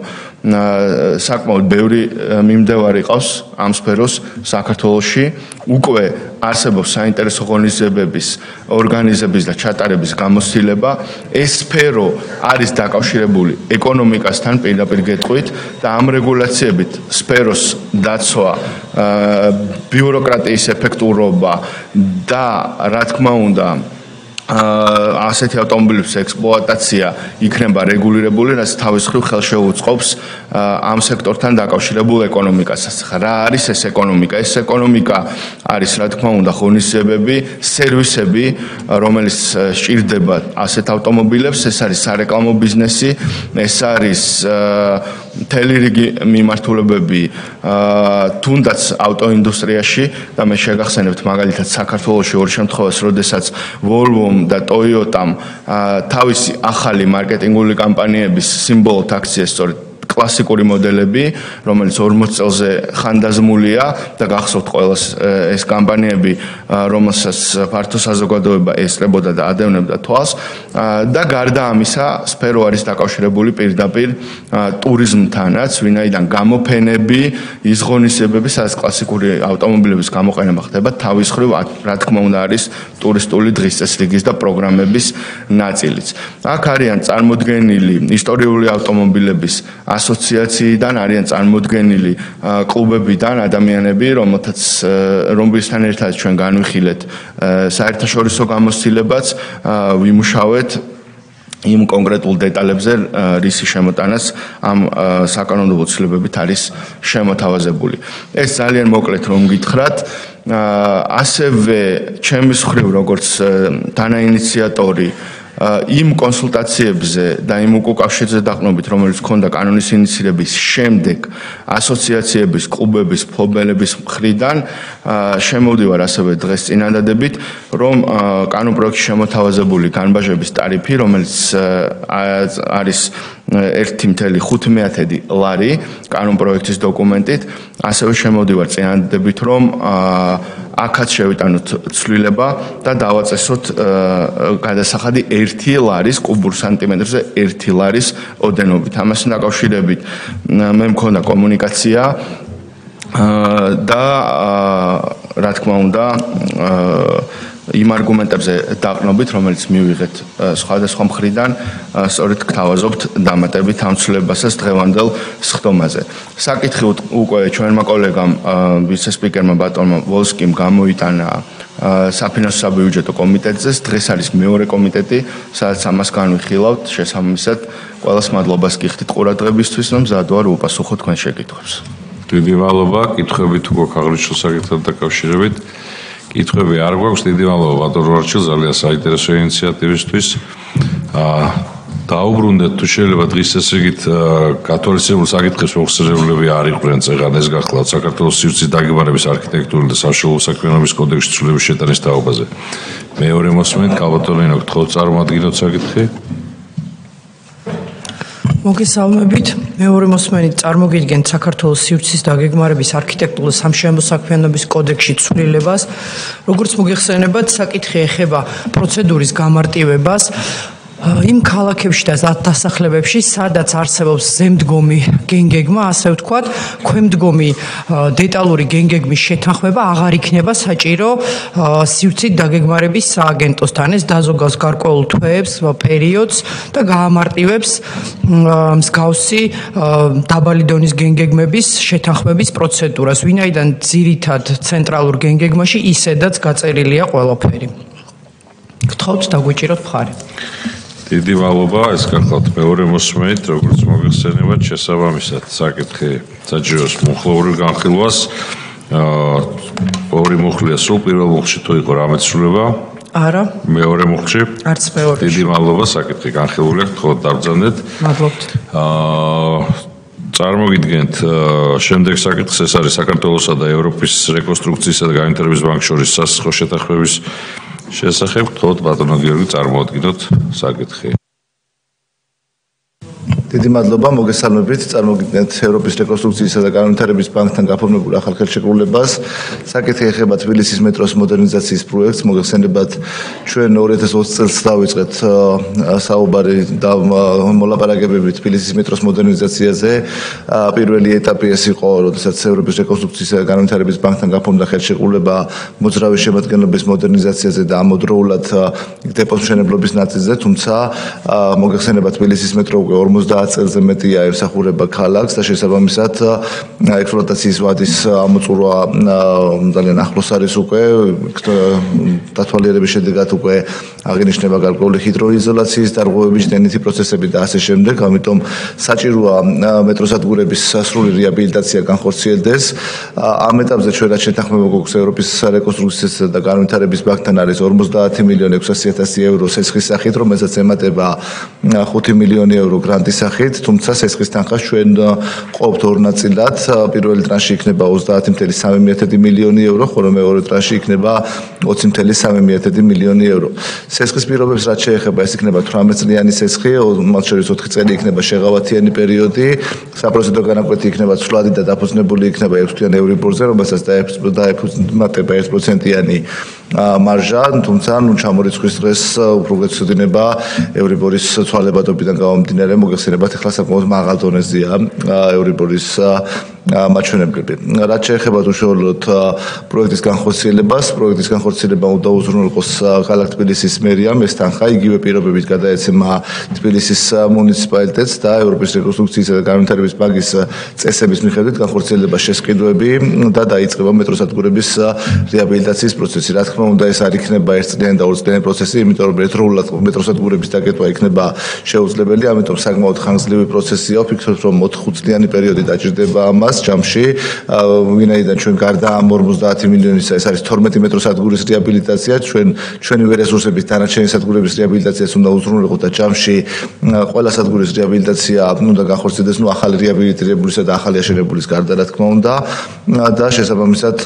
საკმაოდ ბევრი მიმდევარი ყავს ამ სფეროს საქართველოში. უკვე არსებობს საინტერესო ღონისძიებების ორგანიზების და ჩატარების გამოცდილება. ეს სფერო არის დაკავშირებული ეკონომიკასთან პირდაპირ გეტყვით და ამ რეგულაციებით სფეროს დაცვა, ბიუროკრატიის ეფექტურობა და რა თქმა უნდა ასეთი ავტომობილების ექსპლუატაცია იქნება რეგულირებული, რაც თავის მხრივ ხელშეუწყობს ამ სექტორთან დაკავშირებულ ეკონომიკასაც. რა არის ეს ეკონომიკა? ეს ეკონომიკა არის, რა თქმა უნდა, ღონისძიებები, სერვისები, რომელიც სჭირდება ასეთ ავტომობილებს, ეს არის სარეკლამო ბიზნესი, ეს არის მთელი რიგი მიმართულებები თუნდაც ავტოინდუსტრიაში და მე შეგახსენებთ მაგალითად საქართველოში ორ შემთხვევას, როდესაც Volvo-მ და Toyota-მ თავისი ახალი მარკეტინგული კამპანიების სიმბოლოდ აქციეს სწორედ კლასიკური მოდელები, რომელიც 40 წელზე ხანდაზმულია და გახსოვთ ყველას ეს კამპანიები, რომელსაც ფართო საზოგადოება ესწრებოდა და ადევნებდა თვალს და გარდა ამისა, სფერო არის დაკავშირებული პირდაპირ ტურიზმთანაც, ვინაიდან გამოფენები, იზღონისებები, სადაც კლასიკური ავტომობილების გამოყენება ხდება, თავის მხრივ, რა თქმა უნდა, არის ტურისტული დღესდღეობის და პროგრამების ნაწილიც. აქ არიან წარმოდგენილი ისტორიული ავტომობილების ასოციაციიდან არიან წარმოდგენილი კლუბებიდან ადამიანები, რომლებთან ერთად ჩვენ განვიხილეთ საერთაშორისო გამოცდილებაც, ვიმუშავეთ იმ კონკრეტულ დეტალებზე, რისი შემოტანაც ამ საკანონმდებლო ცვლილებებით არის შემოთავაზებული. ეს ძალიან მოკლედ რომ გითხრათ, ასევე ჩემი მხრივ როგორც თანაინიციატორი იმ კონსულტაციებზე და იმ უკავშირზე დაყრდნობით, რომელიც ჰქონდა კანონის ინიციირების შემდეგ ასოციაციების, კლუბების, ფლობელების მხრიდან, შემოვდივარ ასევე დღეს წინადადებით, რომ კანონპროექტში შემოთავაზებული განბაჟების ტარიფი, რომელიც არის 1.5 ლარი კანონპროექტის დოკუმენტით, ასევე შემოვდივარ წინადადებით, რომ აქაც შევიტანოთ ცვლილება და დავაწესოთ გადასახადი 1 ლარის კუბურ სანტიმეტრზე 1 ლარის ოდენობით. ამასთან დაკავშირებით მე მქონდა კომუნიკაცია და რა თქმა უნდა იმ არგუმენტებზე დაყრდნობით, რომელიც მივიღეთ სხვადასხვა მხრიდან, სწორედ გთავაზობთ დამატებით ამ ცვლილებასაც დღევანდელ სხდომაზე. საკითხი უკვე ჩვენმა კოლეგამ ვიცე-სპიკერმა ბატონმა ვოლსკიმ გამოიტანა საფინანსო საბიუჯეტო კომიტეტზე. დღეს არის მეორე კომიტეტი, სადაც ამას განვიხილავთ. შესაბამისად, ყველას მადლობას გიხდით ყურადღებისთვის, რომ მზად ვარ უპასუხო თქვენ შეკითხვებს. დიდი მადლობა, კითხვებით უკვე აღნიშნულ საკითხთან დაკავშირებით. კითხვები არ გვაქვს, დიდი მადლობა ბატონ ვარჩილ, ძალიან საინტერესო ინიციატივისთვის. დაუბრუნდეთ თუ შეიძლება დღის ეს რიგით გათვალისწინებულ საკითხებს მოხსენებლები არ იყვნენ წეღან ეს გახლავთ საქართველოს სივრცის დაგეგმარების არქიტექტურული და სამშობლო საქმიანობის კოდექსის ცვლილების შეტანის თაობაზე. მეორე მოსმენით კალბატონინო გთხოვთ წარმოადგინოთ საკითხი. მოგესალმებით. მეორე მოსმენით წარმოგიდგენთ საქართველოს სივრცის დაგეგმარების არქიტექტურული სამშენებლო საქმიანობის კოდექსში ცვლილებას. როგორც მოგეხსენებათ, საკითხი ეხება პროცედურის გამარტივებას იმ ქალაქებში და დასახლებებში, სადაც არსებობს ზემდგომი გენგეგმა, ასე ვთქვათ, ქვემდგომი დეტალური გენგეგმის შეთანხმება აღარ იქნება საჭირო სივრცით დაგეგმარების სააგენტოსთან. ეს დაზოგავს გარკვეულ თვეებს, პერიოდს და გაამარტივებს მსგავსი დაბალი დონის გენგეგმების შეთანხმების პროცედურას, ვინაიდან ძირითად ცენტრალურ გენგეგმაში ისედაც გაწერილია ყველაფერი. გთხოვთ დაგვიჭიროთ მხარი. დიდი მადლობა, ეს გახლავთ მეორე მოსმენით, როგორც მოგეხსენებათ, შესაბამისად საკითხი საჭიროს მუხლოვრივ განხილვას. ორი მუხლია სულ პირველ მუხლში თუ იყო რამე ცვლილება? არა. მეორე მუხლში? არც მეორე. დიდი მადლობა, საკითხი განხილვულია, გთხოვთ დაბრძანეთ. მადლობთ. წარმოგიდგენთ შემდეგ საკითხს, ეს არის საქართველოსა და ევროპის რეკონსტრუქციისა და განვითარების ბანკის შორის სასახლე შეთანხმების შესახებ. გთხოვთ ბატონო გიორგი წარმოადგინოთ საკითხი. დიდი მადლობა, მოგესალმებით. წარმოგიდგენთ ევროპის რეკონსტრუქციისა და განვითარების ბანკთან გაფორმებულ ახალ ხელშეკრულებას. საკითხი ეხება თბილისის მეტროს მოდერნიზაციის პროექტს. მოგეხსენებათ, ჩვენ 2020 წელს დავიწყეთ საუბარი და მოლაპარაკებები თბილისის მეტროს მოდერნიზაციაზე. პირველი ეტაპი ეს იყო, როდესაც ევროპის რეკონსტრუქციისა და განვითარების ბანკთან გაფორმდა ხელშეკრულება მოძრავი შემადგენლობის მოდერნიზაციაზე და ამავდროულად დეპოს მშენებლობის ნაწილზე, თუმცა მოგეხსენებათ თბილისის მეტრო უკვე 50 წელზე მეტია ემსახურება ქალაქს და შესაბამისად ექსპლუატაციის ვადის ამოწურვა ძალიან ახლოს არის უკვე დათვალიერების შედეგად უკვე აღინიშნება გარკვეული ჰიდროიზოლაციის დარღვევების დენითი პროცესები და ასე შემდეგ. ამიტომ საჭიროა მეტროსადგურების სრული რეაბილიტაცია განხორციელდეს. ამ ეტაპზე ჩვენ რაც შეთანხმება გვაქვს ევროპის რეკონსტრუქციისა და განვითარების ბანკთან არის 50,600,000 ევრო სესხის სახით, რომელსაც ემატება 5 მილიონი ევრო გრანტის სახით, თუმცა სესხის თანხას ჩვენ ყოფთ ორ ნაწილად. პირველი ტრანში იქნება 30,3 მილიონი ევრო, ხოლო მეორე ტრანში იქნება 20,3 მილიონი ევრო. სესხის პირობებს რაც შეეხება, ეს იქნება 18 წლიანი სესხი, მათ შორის 4 წელი იქნება შეღავათიანი პერიოდი, საპროცედურო განაკვეთი იქნება ცვლადი და დაფუძნებული იქნება 6 თვიანი ევრიბორზე, რომელსაც დაემატება 1%-იანი მარჟა, თუმცა ჩამორიცხვის დღეს უფრო გეცოდინება ევრიბორის ცვალებადობიდან გამომდინარე, მოგეხსენებათ, ახლა საკმაოდ მაღალ დონეზეა ევრიბორის მაჩვენებლები. რაც შეეხება უშუალოდ პროექტის განხორციელებას, პროექტის განხორციელება უნდა უზრუნველყოს ქალაქ თბილისის მერიამ, ეს თანხა იგივე პირობებით გადაეცემა თბილისის მუნიციპალიტეტს და ევროპის რეკონსტრუქციისა და განვითარების ბანკის წესების მიხედვით განხორციელება შესყიდვები და დაიწყება მეტროსადგურების რეაბილიტაციის პროცესი. რა თქმა უნდა, ეს არ იქნება ერთწლიანი და ორწლიანი პროცესი, იმიტომ რომ ერთდროულად მეტროსადგურების დაკეტვა იქნება შეუძლებელი, ამიტომ საკმაოდ ხანგრძლივი პროცესია. ვფიქრობ, რომ 4-5 წლიანი პერიოდი დაჭირდება ამას ჯამში, ვინაიდან ჩვენ გარდა ამ 50 მილიონისა, ეს არის 12 მეტროსადგურის რეაბილიტაცია, ჩვენი რესურსებით დანარჩენი სადგურების რეაბილიტაციას უნდა უზრუნველყოთ და ჯამში ყველა სადგურის რეაბილიტაცია უნდა განხორციელდეს, ახალი რეაბილიტირებულისა და ახალი აშენებულის გარდა, რა თქმა უნდა, და შესაბამისად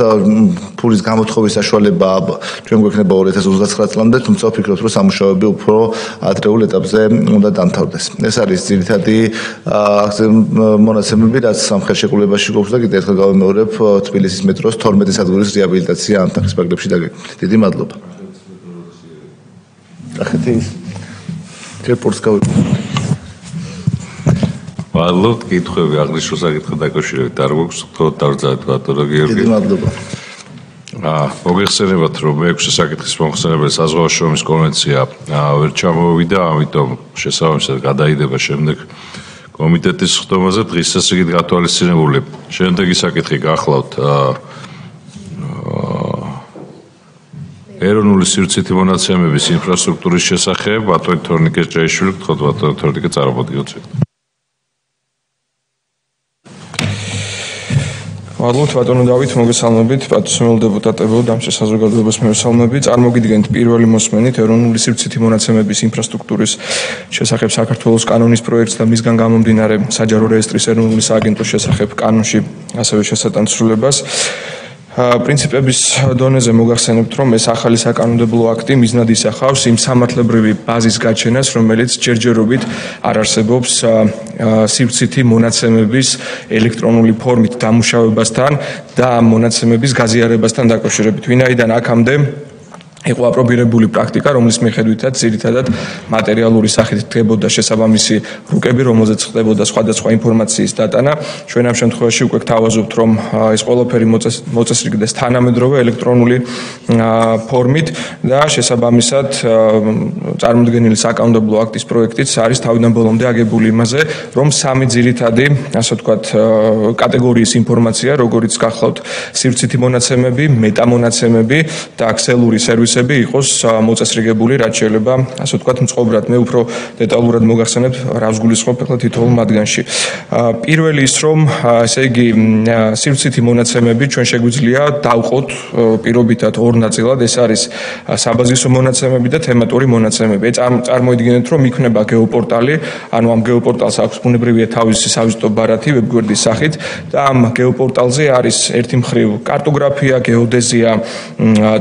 ფულის გამოთხოვის საშუალება ჩვენ გვექნება 2029 წლამდე, თუმცა ვფიქრობ, რომ სამუშაოები უფრო ადრეულ ეტაპზე უნდა დამთავრდეს. ეს არის ძირითადი მონაცემები, რაც სამხრეთ შეკრულებაში გვაქვს და კიდევ ერთხელ გავიმეორებ, თბილისის მეტროს 12 სადგურის რეაბილიტაცია ამ თანხის პაკეტში დაგეგმეთ. დიდი მადლობა. ახეთი რეპორტს გავიმეორებ. მადლობთ, კითხვები აღნიშნულ საკითხთან დაკავშირებით არ გვაქვს, თქო დავწერთ ბატონო გიორგი. დიდი მადლობა. მოგეხსენებათ, რომ მეექვსე საკითხის მომხსენებელი საზღვაო შრომის კონვენცია ვერ ჩამოვიდა, ამიტომ შესაბამისად გადაიდება შემდეგ კომიტეტის ხდომაზე დღის წესრიგით გათვალისწინებული. შემდეგი საკითხი გახლავთ ეროვნული სივრცითი მონაცემების ინფრასტრუქტურის შესახებ. ბატონი თორნიკე ჭეიშვილი, გთხოვთ ბატონო თორნიკე წარმოგიდგენთ. მადლობთ ბატონო დავით, მოგესალმებით, პატივისმოვალ დეპუტატებო, დამჭერ საზოგადოებას მევესალმები. წარმოგიდგენთ პირველი მოსმენით ეროვნული სივრცითი მონაცემების ინფრასტრუქტურის შესახებ საქართველოს კანონის პროექტს და მისგან გამომდინარე საჯარო რეესტრის ეროვნული სააგენტოს შესახებ კანონში ასევე შესატანცრულებას. პრინციპების დონეზე მოგახსენებთ, რომ ეს ახალი საკანონმდებლო აქტი მიზნად ისახავს იმ სამართლებრივი ბაზის გაჩენას, რომელიც ჯერჯერობით არ არსებობს სივრცითი მონაცემების ელექტრონული ფორმით დამუშავებასთან და მონაცემების გაზიარებასთან დაკავშირებით. ვინაიდან აქამდე იყო აპრობირებული პრაქტიკა, რომლის მიხედვითაც ძირითადად მატერიალური სახით დგებოდა შესაბამისი რუკები, რომელზეც ხდებოდა სხვადასხვა ინფორმაციის დატანა. ჩვენ ამ შემთხვევაში უკვე გვთავაზობთ, რომ ეს ყველაფერი მოწესრიგდეს თანამედროვე ელექტრონული ფორმით და შესაბამისად წარმოდგენილი საკანონმდებლო აქტის პროექტიც არის თავიდან ბოლომდე აგებული იმაზე, რომ სამი ძირითადი, ასე ვთქვათ, კატეგორიის ინფორმაცია, როგორიც გახლავთ სივრცითი მონაცემები, მეტამონაცემები და ქსელური სერვისი იყოს მოწესრიგებული, რაც შეიძლება, ასე ვთქვათ, მწყობრად. მე უფრო დეტალურად მოგახსენებთ, რას გულისხმობ ახლა თითოეულ მათგანში. პირველი ის, რომ ესე იგი სივრცითი მონაცემები ჩვენ შეგვიძლია დავყოთ პირობითად ორ ნაწილად, ეს არის საბაზისო მონაცემები და თემატური მონაცემები. წარმოიდგინეთ, რომ იქნება გეოპორტალი, ანუ ამ გეოპორტალს აქვს ბუნებრივია თავისი სავიზიტო ბარათი ვებგვერდის სახით და ამ გეოპორტალზე არის ერთი მხრივ კარტოგრაფია, გეოდეზია,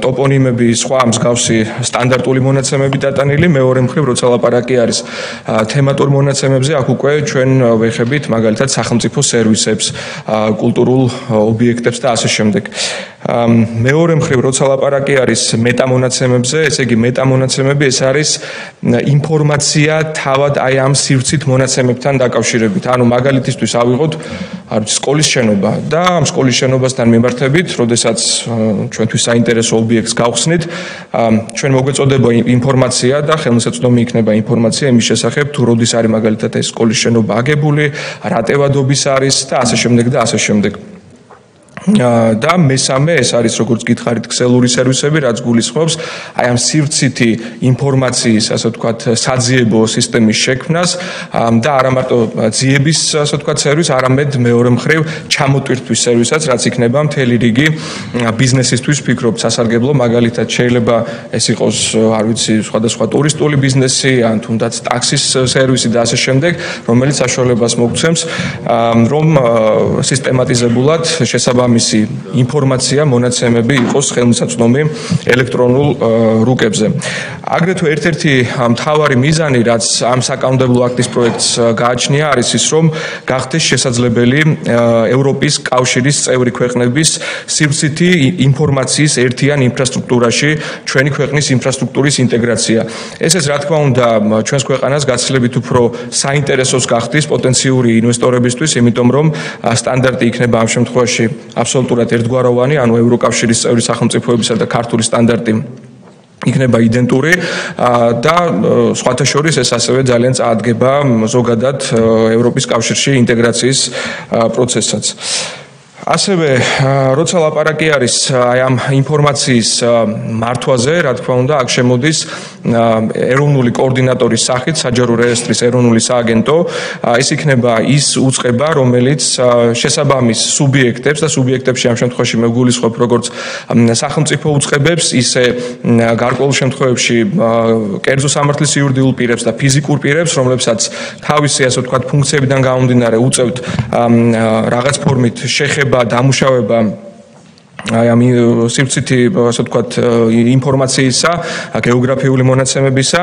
ტოპონიმები, სხვა მსგავსი სტანდარტული მონაცემები დატანილი, მეორე მხრივ როცა ლაპარაკი არის თემატურ მონაცემებზე, აქ უკვე ჩვენ ვეხებით მაგალითად სახელმწიფო სერვისებს, კულტურულ ობიექტებს და ასე შემდეგ. მეორე მხრივ როცა ლაპარაკი არის მეტამონაცემებზე, ესე იგი მეტამონაცემები ეს არის ინფორმაცია თავად აი ამ სივრცით მონაცემებთან დაკავშირებით. ანუ მაგალითისთვის ავიღოთ სკოლის შენობა და ამ სკოლის შენობასთან მიმართებით, როდესაც ჩვენთვის საინტერესო ობიექტს გავხსნით, ჩვენ მოგვეწოდება ინფორმაცია და ხელმისაწვდომი იქნება ინფორმაცია იმის შესახებ, თუ როდის არის მაგალითად ეს სკოლის შენობა აგებული, რა ტევადობის არის და ასე შემდეგ და ასე შემდეგ. და მესამე ეს არის როგორც გითხარით ქსელური სერვისები, რაც გულისხმობს აი ამ სივრცითი ინფორმაციის, ასე ვთქვათ, საძიებო სისტემის შექმნას და არა მარტო ძიების, ასე ვთქვათ, სერვისს, არამედ მეორე მხრივ ჩამოტვირთვის სერვისაც, რაც იქნება მთელი რიგი ბიზნესისთვის, ვფიქრობ, სასარგებლო, მაგალითად შეიძლება ეს იყოს, არ ვიცი, სხვადასხვა ტურისტული ბიზნესი, ან თუნდაც ტაქსის სერვისი და ასე შემდეგ, რომელიც საშუალებას მოგცემს, რომ სისტემატიზებულად შესაბამისად შესაბამისი ინფორმაცია, მონაცემები იყოს ხელმისაწვდომი ელექტრონულ რუკებზე. აგრეთვე ერთ-ერთი მთავარი მიზანი, რაც ამ საკანონმდებლო აქტის პროექტს გააჩნია, არის ის, რომ გახდეს შესაძლებელი ევროპის კავშირის წევრი ქვეყნების სივრცითი ინფორმაციის ერთიან ინფრასტრუქტურაში ჩვენი ქვეყნის ინფრასტრუქტურის ინტეგრაცია. ესეც რა თქმა უნდა ჩვენს ქვეყანას გაცილებით უფრო საინტერესოს გახდის პოტენციური ინვესტორებისთვის, იმიტომ რომ სტანდარტი იქნება ამ შემთხვევაში აბსოლუტურად ერთგვაროვანი, ანუ ევროკავშირის წევრი სახელმწიფოებისა და ქართული სტანდარტი იქნება იდენტური და სხვათა შორის ეს ასევე ძალიან წაადგება ზოგადად ევროპის კავშირში ინტეგრაციის პროცესსაც. ასევე როცა ლაპარაკი არის აი ამ ინფორმაციის მართვაზე, რა თქმა უნდა, აქ შემოდის ეროვნული კოორდინატორის სახით საჯარო რეესტრის ეროვნული სააგენტო. ეს იქნება ის უწყება, რომელიც შესაბამის სუბიექტებს და სუბიექტებში ამ შემთხვევაში მე გულისხმობ როგორც სახელმწიფო უწყებებს, ისე გარკვეულ შემთხვევებში კერძო სამართლის იურიდიულ პირებს და ფიზიკურ პირებს, რომლებსაც თავისი ასე ვთქვათ ფუნქციებიდან გამომდინარე უწევთ რაღაც ფორმით შეხება დამუშავება აი ამ სივრცითი ასე ვთქვათ ინფორმაციისა, გეოგრაფიული მონაცემებისა,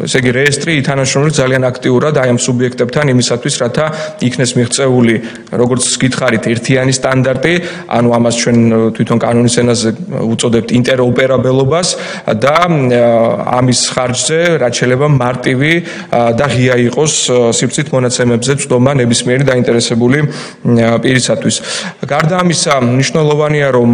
ესე იგი რეესტრი ითანაშრომლებს ძალიან აქტიურად აი ამ სუბიექტებთან იმისათვის, რათა იქნეს მიღწეული, როგორც გითხარით, ერთიანი სტანდარტი, ანუ ამას ჩვენ თვითონ კანონის ენაზე უწოდებთ ინტეროპერაბელობას და ამის ხარჯზე რაც შეიძლება მარტივი და ღია იყოს სივრცით მონაცემებზე წვდომა ნებისმიერი დაინტერესებული პირისათვის. გარდა ამისა მნიშვნელოვანია, რომ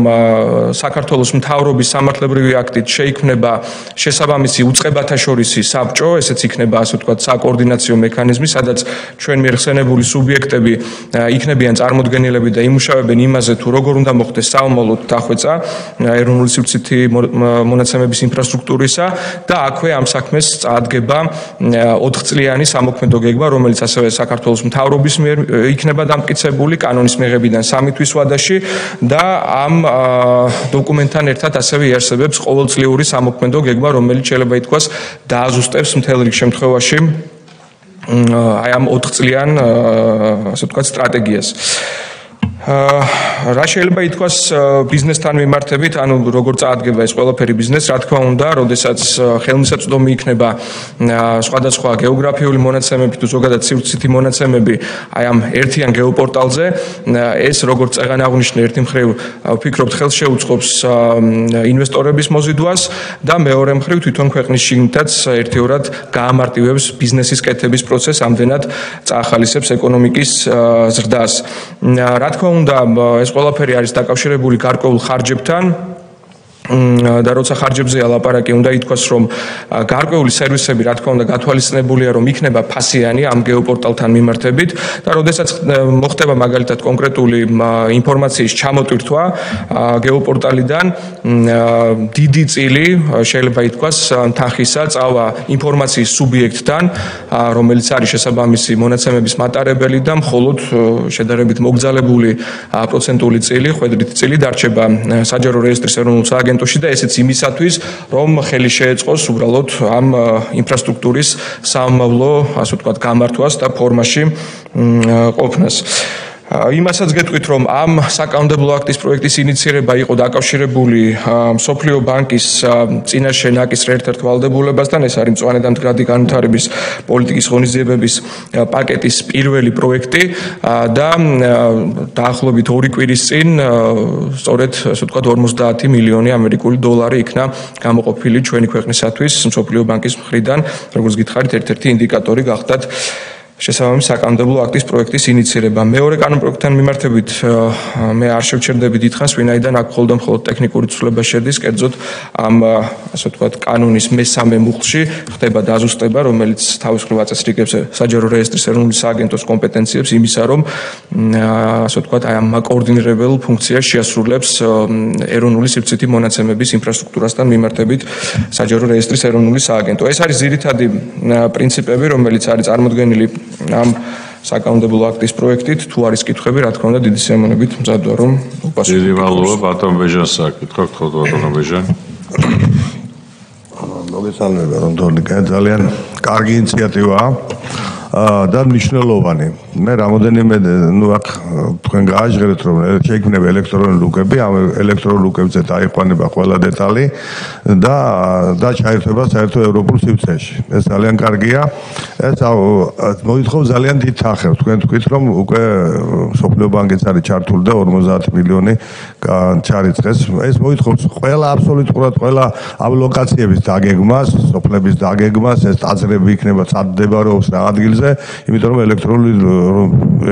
საქართველოს მთავრობის სამართლებრივი აქტით შეიქმნება შესაბამისი უწყებათა შორისი საბჭო, ესეც იქნება ასე ვთქვათ საკოორდინაციო მექანიზმი, სადაც ჩვენ მიერ ხსენებული სუბიექტები იქნებიან წარმოდგენილები და იმუშავებენ იმაზე, თუ როგორ უნდა მოხდეს საომალოდ დახვეწა ეროვნული სივრცითი მონაცემების ინფრასტრუქტურისა და აქვე ამ საქმეს წაადგება 4 წლიანი სამოქმედო გეგმა, რომელიც ასევე საქართველოს მთავრობის მიერ იქნება დამტკიცებული კანონის მიღებიდან 3 თვის ვადაში და ამ დოკუმენტთან ერთად ასევე იარსებებს ყოველწლიური სამოქმედო გეგმა, რომელიც შეიძლება ითქვას დააზუსტებს მთელ რიგ შემთხვევაში აი ამ 4 წლიან ასე ვთქვათ სტრატეგიას. რა შეიძლება ითქვას ბიზნესთან მიმართებით, ანუ როგორ წაადგება ეს ყველაფერი ბიზნესს, რა თქმა უნდა, როდესაც ხელმისაწვდომი იქნება სხვადასხვა გეოგრაფიული მონაცემები თუ ზოგადად სივრცითი მონაცემები აი ამ ერთიან გეოპორტალზე, ეს როგორც წეგან აღნიშნე ერთი მხრივ ვფიქრობთ ხელს შეუწყობს ინვესტორების მოზიდვას და მეორე მხრივ თვითონ ქვეყნის შიგნითაც ერთიორად გაამარტივებს ბიზნესის კეთების პროცესს, ამდენად წაახალისებს ეკონომიკის ზრდას. რა თქმა უნდა, ეს ყველაფერი არის დაკავშირებული გარკვეულ ხარჯებთან და როცა ხარჯებზეა ლაპარაკი, უნდა ითქვას, რომ გარკვეული სერვისები, რა თქმა უნდა, გათვალისწინებულია, რომ იქნება ფასიანი ამ გეოპორტალთან მიმართებით და როდესაც მოხდება მაგალითად კონკრეტული ინფორმაციის ჩამოტვირთვა გეოპორტალიდან, დიდი წილი შეიძლება ითქვას თანხისა წავა ინფორმაციის სუბიექტთან, რომელიც არის შესაბამისი მონაცემების მატარებელი და მხოლოდ შედარებით მოგზალებული პროცენტული წილი, ხვედრითი წილი დარჩება საჯარო რეესტრის ეროვნულ სააგენტოში და ესეც იმისათვის, რომ ხელი შეეწყოს უბრალოდ ამ ინფრასტრუქტურის სამომავლო, ასე ვთქვათ, გამართვას და ფორმაში ყოფნას. იმასაც გეტყვით, რომ ამ საკანონმდებლო აქტის პროექტის ინიცირება იყო დაკავშირებული მსოფლიო ბანკის წინაშე ნაკისრ ერთ-ერთ ვალდებულებასთან, ეს არის მწვანე და მდგრადი განვითარების პოლიტიკის ღონისძიებების პაკეტის პირველი პროექტი და დაახლოებით 2 კვირის წინ სწორედ ასე ვთქვათ 50 მილიონი ამერიკული დოლარი იქნა გამოყოფილი ჩვენი ქვეყნისათვის მსოფლიო ბანკის მხრიდან, როგორც გითხარით, ერთ-ერთი ინდიკატორი გახდათ შესაბამის საკანონმდებლო აქტის პროექტის ინიცირება. მეორე კანონპროექტთან მიმართებით მე არ შევჩერდები დიდხანს, ვინაიდან აქ მხოლოდ ტექნიკური ცვლილება შედის, კერძოდ ამ ასე ვთქვათ კანონის მესამე მუხლში ხდება დაზუსტება, რომელიც თავის მხრივ აწესრიგებს საჯარო რეესტრის ეროვნული სააგენტოს კომპეტენციებს იმისა, რომ ასე ვთქვათ აი ამ კოორდინირებელ ფუნქციას შეასრულებს ეროვნული სივრცითი მონაცემების ინფრასტრუქტურასთან მიმართებით საჯარო რეესტრის ეროვნული სააგენტო. ეს არის ძირითადი პრინციპები, რომელიც არის წარმოდგენილი ამ საკანონმდებლო აქტის პროექტით. თუ არის კითხვები, რა თქმა უნდა, დიდი სიამოვნებით მზადვარ, რომ უპასუხო. დიდი მადლობა, ბატონ ბეჟანს საკითხავთ, ხო, ბატონ ბეჟან. მოგესალმება, რომ თორნიკა ძალიან კარგი ინიციატივაა. და მნიშვნელოვანი. მე რამოდენიმე აქ თქვენ გააჟღერეთ რომ შეიქმნება ელექტრონული ლუკები, ამ ელექტრონულ ლუკებზე დაიყვანება ყველა დეტალი და ჩაერთვება საერთო ევროპულ სივრცეში. ეს ძალიან კარგია. ეს მოითხოვ ძალიან დიდ თანხებს. თქვენ თქვით რომ უკვე სოფლიო ბანკიც არის ჩართული და 50 მილიონი ჩარიცხეს. ეს მოითხოვს ყველა აბსოლუტურად ყველა ამ ლოკაციების დაგეგმას, სოფლების დაგეგმას, ეს ტაძრები იქნება წადებარობს რა ადგილზე, იმიტომ რომ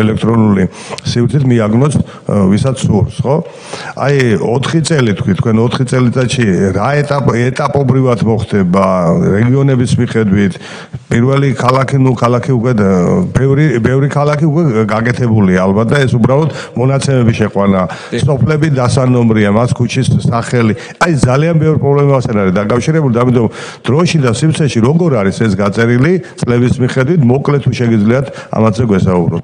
ელექტრონული სივრცით მიაგნოს ვისაც სურს, ხო? აი 4 წელი თქვი, თქვენ 4 წელიწადში რა ეტაპობრივად მოხდება რეგიონების მიხედვით, პირველი ქალაქი უკვე ბევრი ქალაქი უკვე გაკეთებულია ალბათ და ეს უბრალოდ მონაცემები შეყვანა, სოფლები დასანომრია, მას ქუჩის სახელი. აი ძალიან ბევრი პრობლემასთან არის დაკავშირებული და ამიტომ დროში და სივრცეში როგორ არის ეს გაწერილი წლების მიხედვით მოკლედ თუ შეგიძლიათ ამაზე გვესაუბროთ.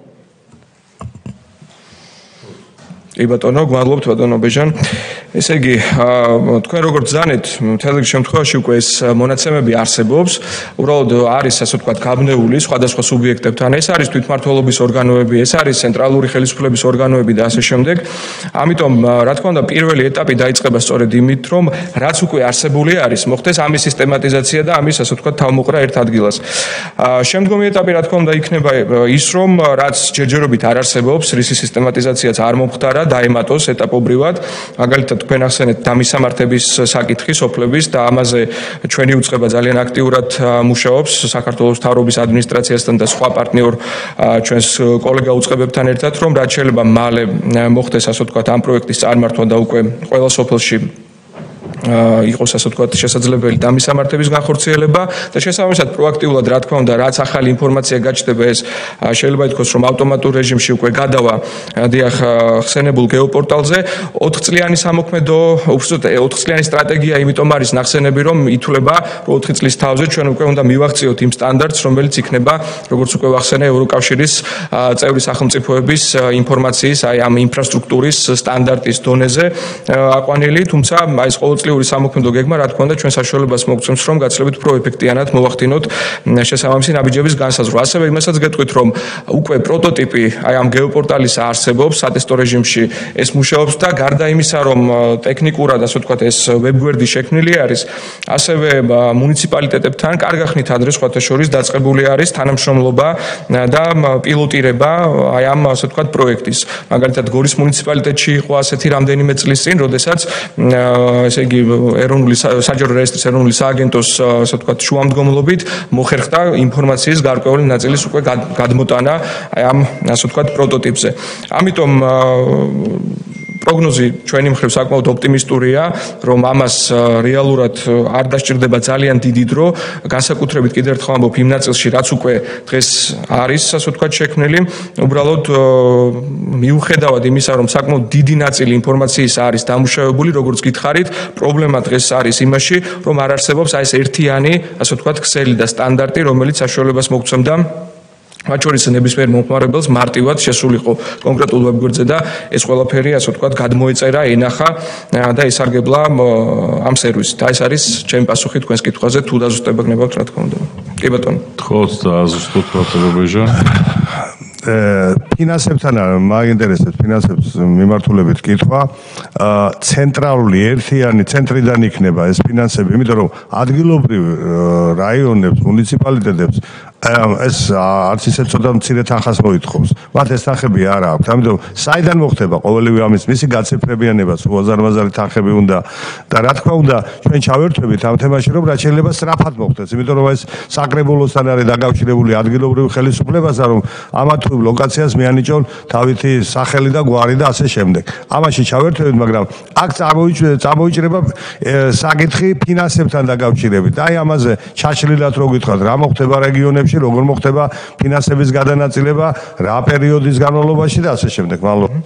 კი ბატონო, გმადლობთ ბატონო ბეჟან. ესე იგი, თქვენ როგორც ზანეთ, მთელ შემთხვევაში უკვე ეს მონაცემები არსებობს. უბრალოდ არის ასე ვთქვათ გაბნეული სხვადასხვა სუბიექტებთან. ეს არის თვითმმართველობის ორგანოები, ეს არის ცენტრალური ხელისუფლების ორგანოები და ასე შემდეგ. ამიტომ, რა თქმა უნდა, პირველი ეტაპი დაიწყება სწორედ იმით, რომ რაც უკვე არსებული არის, მოხდეს ამის სისტემატიზაცია და ამის ასე ვთქვათ თავმოყრა ერთ ადგილას. შემდგომი ეტაპი რა თქმა უნდა იქნება ის, რომ რაც ჯერჯერობით არ არსებობს, რისი სისტემატიზაციაც არ მომხდარა, დაემატოს ეტაპობრივად. მაგალითად თქვენ ახსენეთ დამისამართების საკითხი სოფლების და ამაზე ჩვენი უწყება ძალიან აქტიურად მუშაობს საქართველოს მთავრობის ადმინისტრაციასთან და სხვა პარტნიორ ჩვენს კოლეგა უწყებებთან ერთად, რომ რაც შეიძლება მალე მოხდეს ასე ვთქვათ ამ პროექტის წარმართვა და უკვე ყველა სოფელში იყოს ასე ვთქვათ შესაძლებელი დამისამართების განხორციელება და შესაბამისად პროაქტიულად რა თქმა უნდა რაც ახალი ინფორმაცია გაჩნდება ეს შეიძლება ითქვას რომ ავტომატურ რეჟიმში უკვე გადავა დიახ ხსენებულ გეოპორტალზე 4 წლიანი სამოქმედო უბრალოდ 4 წლიანი სტრატეგია იმიტომ არის ნახსენები რომ ითვლება 4 წლის თავზე ჩვენ უკვე უნდა მივახციოთ იმ სტანდარტს რომელიც იქნება როგორც უკვე ვახსენე ევროკავშირის წევრი სახელმწიფოების ინფორმაციის აი ამ ინფრასტრუქტურის სტანდარტის დონეზე აყვანილი თუმცა აი ეს ყოველწლიური სამოქმედო გეგმა რა თქმა უნდა ჩვენ საშუალებას მოგწევს რომ გაცილებით უფრო ეფექტიანად მოვახდინოთ შესაბამისი ნაბიჯების განსაზღვრა. ასევე იმასაც გეტყვით რომ უკვე პროტოტიპი აი ამ გეოპორტალის არსებობს სატესტო რეჟიმში ეს მუშაობს და გარდა იმისა რომ ტექნიკურად ასე ვთქვათ ეს ვებგვერდი შექმნილი არის ასევე მუნიციპალიტეტებთან კარგახნით ადრე სხვათა შორის დაწყებული არის თანამშრომლობა და პილოტირება აი ამ ასე ვთქვათ პროექტის. მაგალითად გორის მუნიციპალიტეტში იყო ასეთი რამდენიმე წლის წინ, როდესაც ესე იგი ეროვნული საჯარო რეესტრის ეროვნული სააგენტოს ასე ვთქვათ შუამდგომლობით მოხერხდა ინფორმაციის გარკვეული ნაწილის უკვე გადმოტანა აი ამ ასე ვთქვათ პროტოტიპზე. ამიტომ პროგნოზი ჩვენი მხრივ საკმაოდ ოპტიმისტურია, რომ ამას რეალურად არ დასჭირდება ძალიან დიდი დრო, განსაკუთრებით კიდევ ერთხელ ამბობ იმ ნაწილში, რაც უკვე დღეს არის, ასე ვთქვათ, შექმნილი, უბრალოდ მიუხედავად იმისა, რომ საკმაოდ დიდი ნაწილი ინფორმაციის არის დამუშავებული, როგორც გითხარით, პრობლემა დღეს არის იმაში, რომ არ არსებობს აი ეს ერთიანი, ასე ვთქვათ, ქსელი და სტანდარტი, რომელიც საშუალებას მოგცემდა მათ შორის ნებისმიერ მომხმარებელს მარტივად შესულიყო კონკრეტულ ვებგვერდზე და ეს ყველაფერი ასე ვთქვათ გადმოეწერა, ენახა და ესარგებლა ამ სერვისით. ეს არის ჩემი პასუხი თქვენს კითხვაზე, თუ დაზუსტება გნებავთ რა თქმა უნდა. კი ბატონო. თხოვთ დაზუსტოთ ბატონო ბეჟა. ფინანსებთან მაინტერესებს ფინანსებს მიმართულებით კითხვა. ცენტრალური ერთიანი ცენტრიდან იქნება ეს ფინანსები, იმიტომ რომ ადგილობრივ რაიონებს, მუნიციპალიტეტებს ეს არც ისე ცოტა მცირე თანხას მოითხოვს. მათ ეს თანხები არ აქვს. ამიტომ საიდან მოხდება ყოველივე ამის მისი გაციფრებიანება, უაზარმაზარი თანხები უნდა და რა თქმა უნდა ჩვენ ჩავერთვებით ამ თემაში, რომ რაც შეიძლება სწრაფად მოხდეს, იმიტომ რომ ეს საკრებულოსთან არის დაკავშირებული ადგილობრივ ხელისუფლებასთან, რომ ამა თუ ლოკაციას მიანიჭონ თავითი სახელი და გვარი და ასე შემდეგ. ამაში ჩავერთვებით, მაგრამ აქ წარმოიჭრება საკითხი ფინანსებთან დაკავშირებით. აი ამაზე ჩაშლილად რო გითხრათ, რა მოხდება რეგიონებში როგორ მოხდება ფინანსების გადანაწილება, რა პერიოდის განმავლობაში და ასე შემდეგ. მადლობა.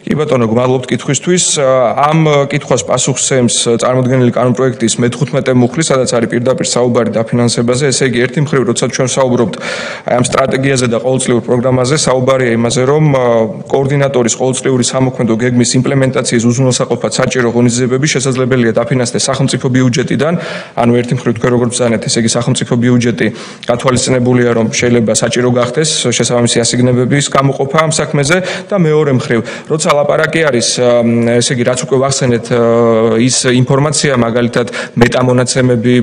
კი ბატონო, გმადლობთ კითხვისთვის. ამ კითხვას პასუხსცემს წარმოდგენილი კანონპროექტის მე-15 მუხლი, სადაც არის პირდაპირ საუბარი დაფინანსებაზე. ესე იგი, ერთი მხრივ, როცა ჩვენ საუბრობთ ამ სტრატეგიაზე და ყოველწლიურ პროგრამაზე, საუბარია იმაზე, რომ კოორდინატორის ყოველწლიური სამოქმედო გეგმის იმპლემენტაციის უზრუნველსაყოფად საჭირო ღონისძიებები შესაძლებელია დაფინანსდეს სახელმწიფო ბიუჯეტიდან. ანუ ერთი მხრივ თქვენ როგორ ბრძანეთ, ესე იგი სახელმწიფო ბიუჯეტი გათვალისწინებულია, რომ შეიძლება საჭირო გახდეს შესაბამისი ასიგნებების გამოყოფა ამ საქმეზე და მეორე მხრივ, როცა ლაპარაკი არის, ესე იგი, რაც უკვე ვახსენეთ, ის ინფორმაცია, მაგალითად, მეტამონაცემები,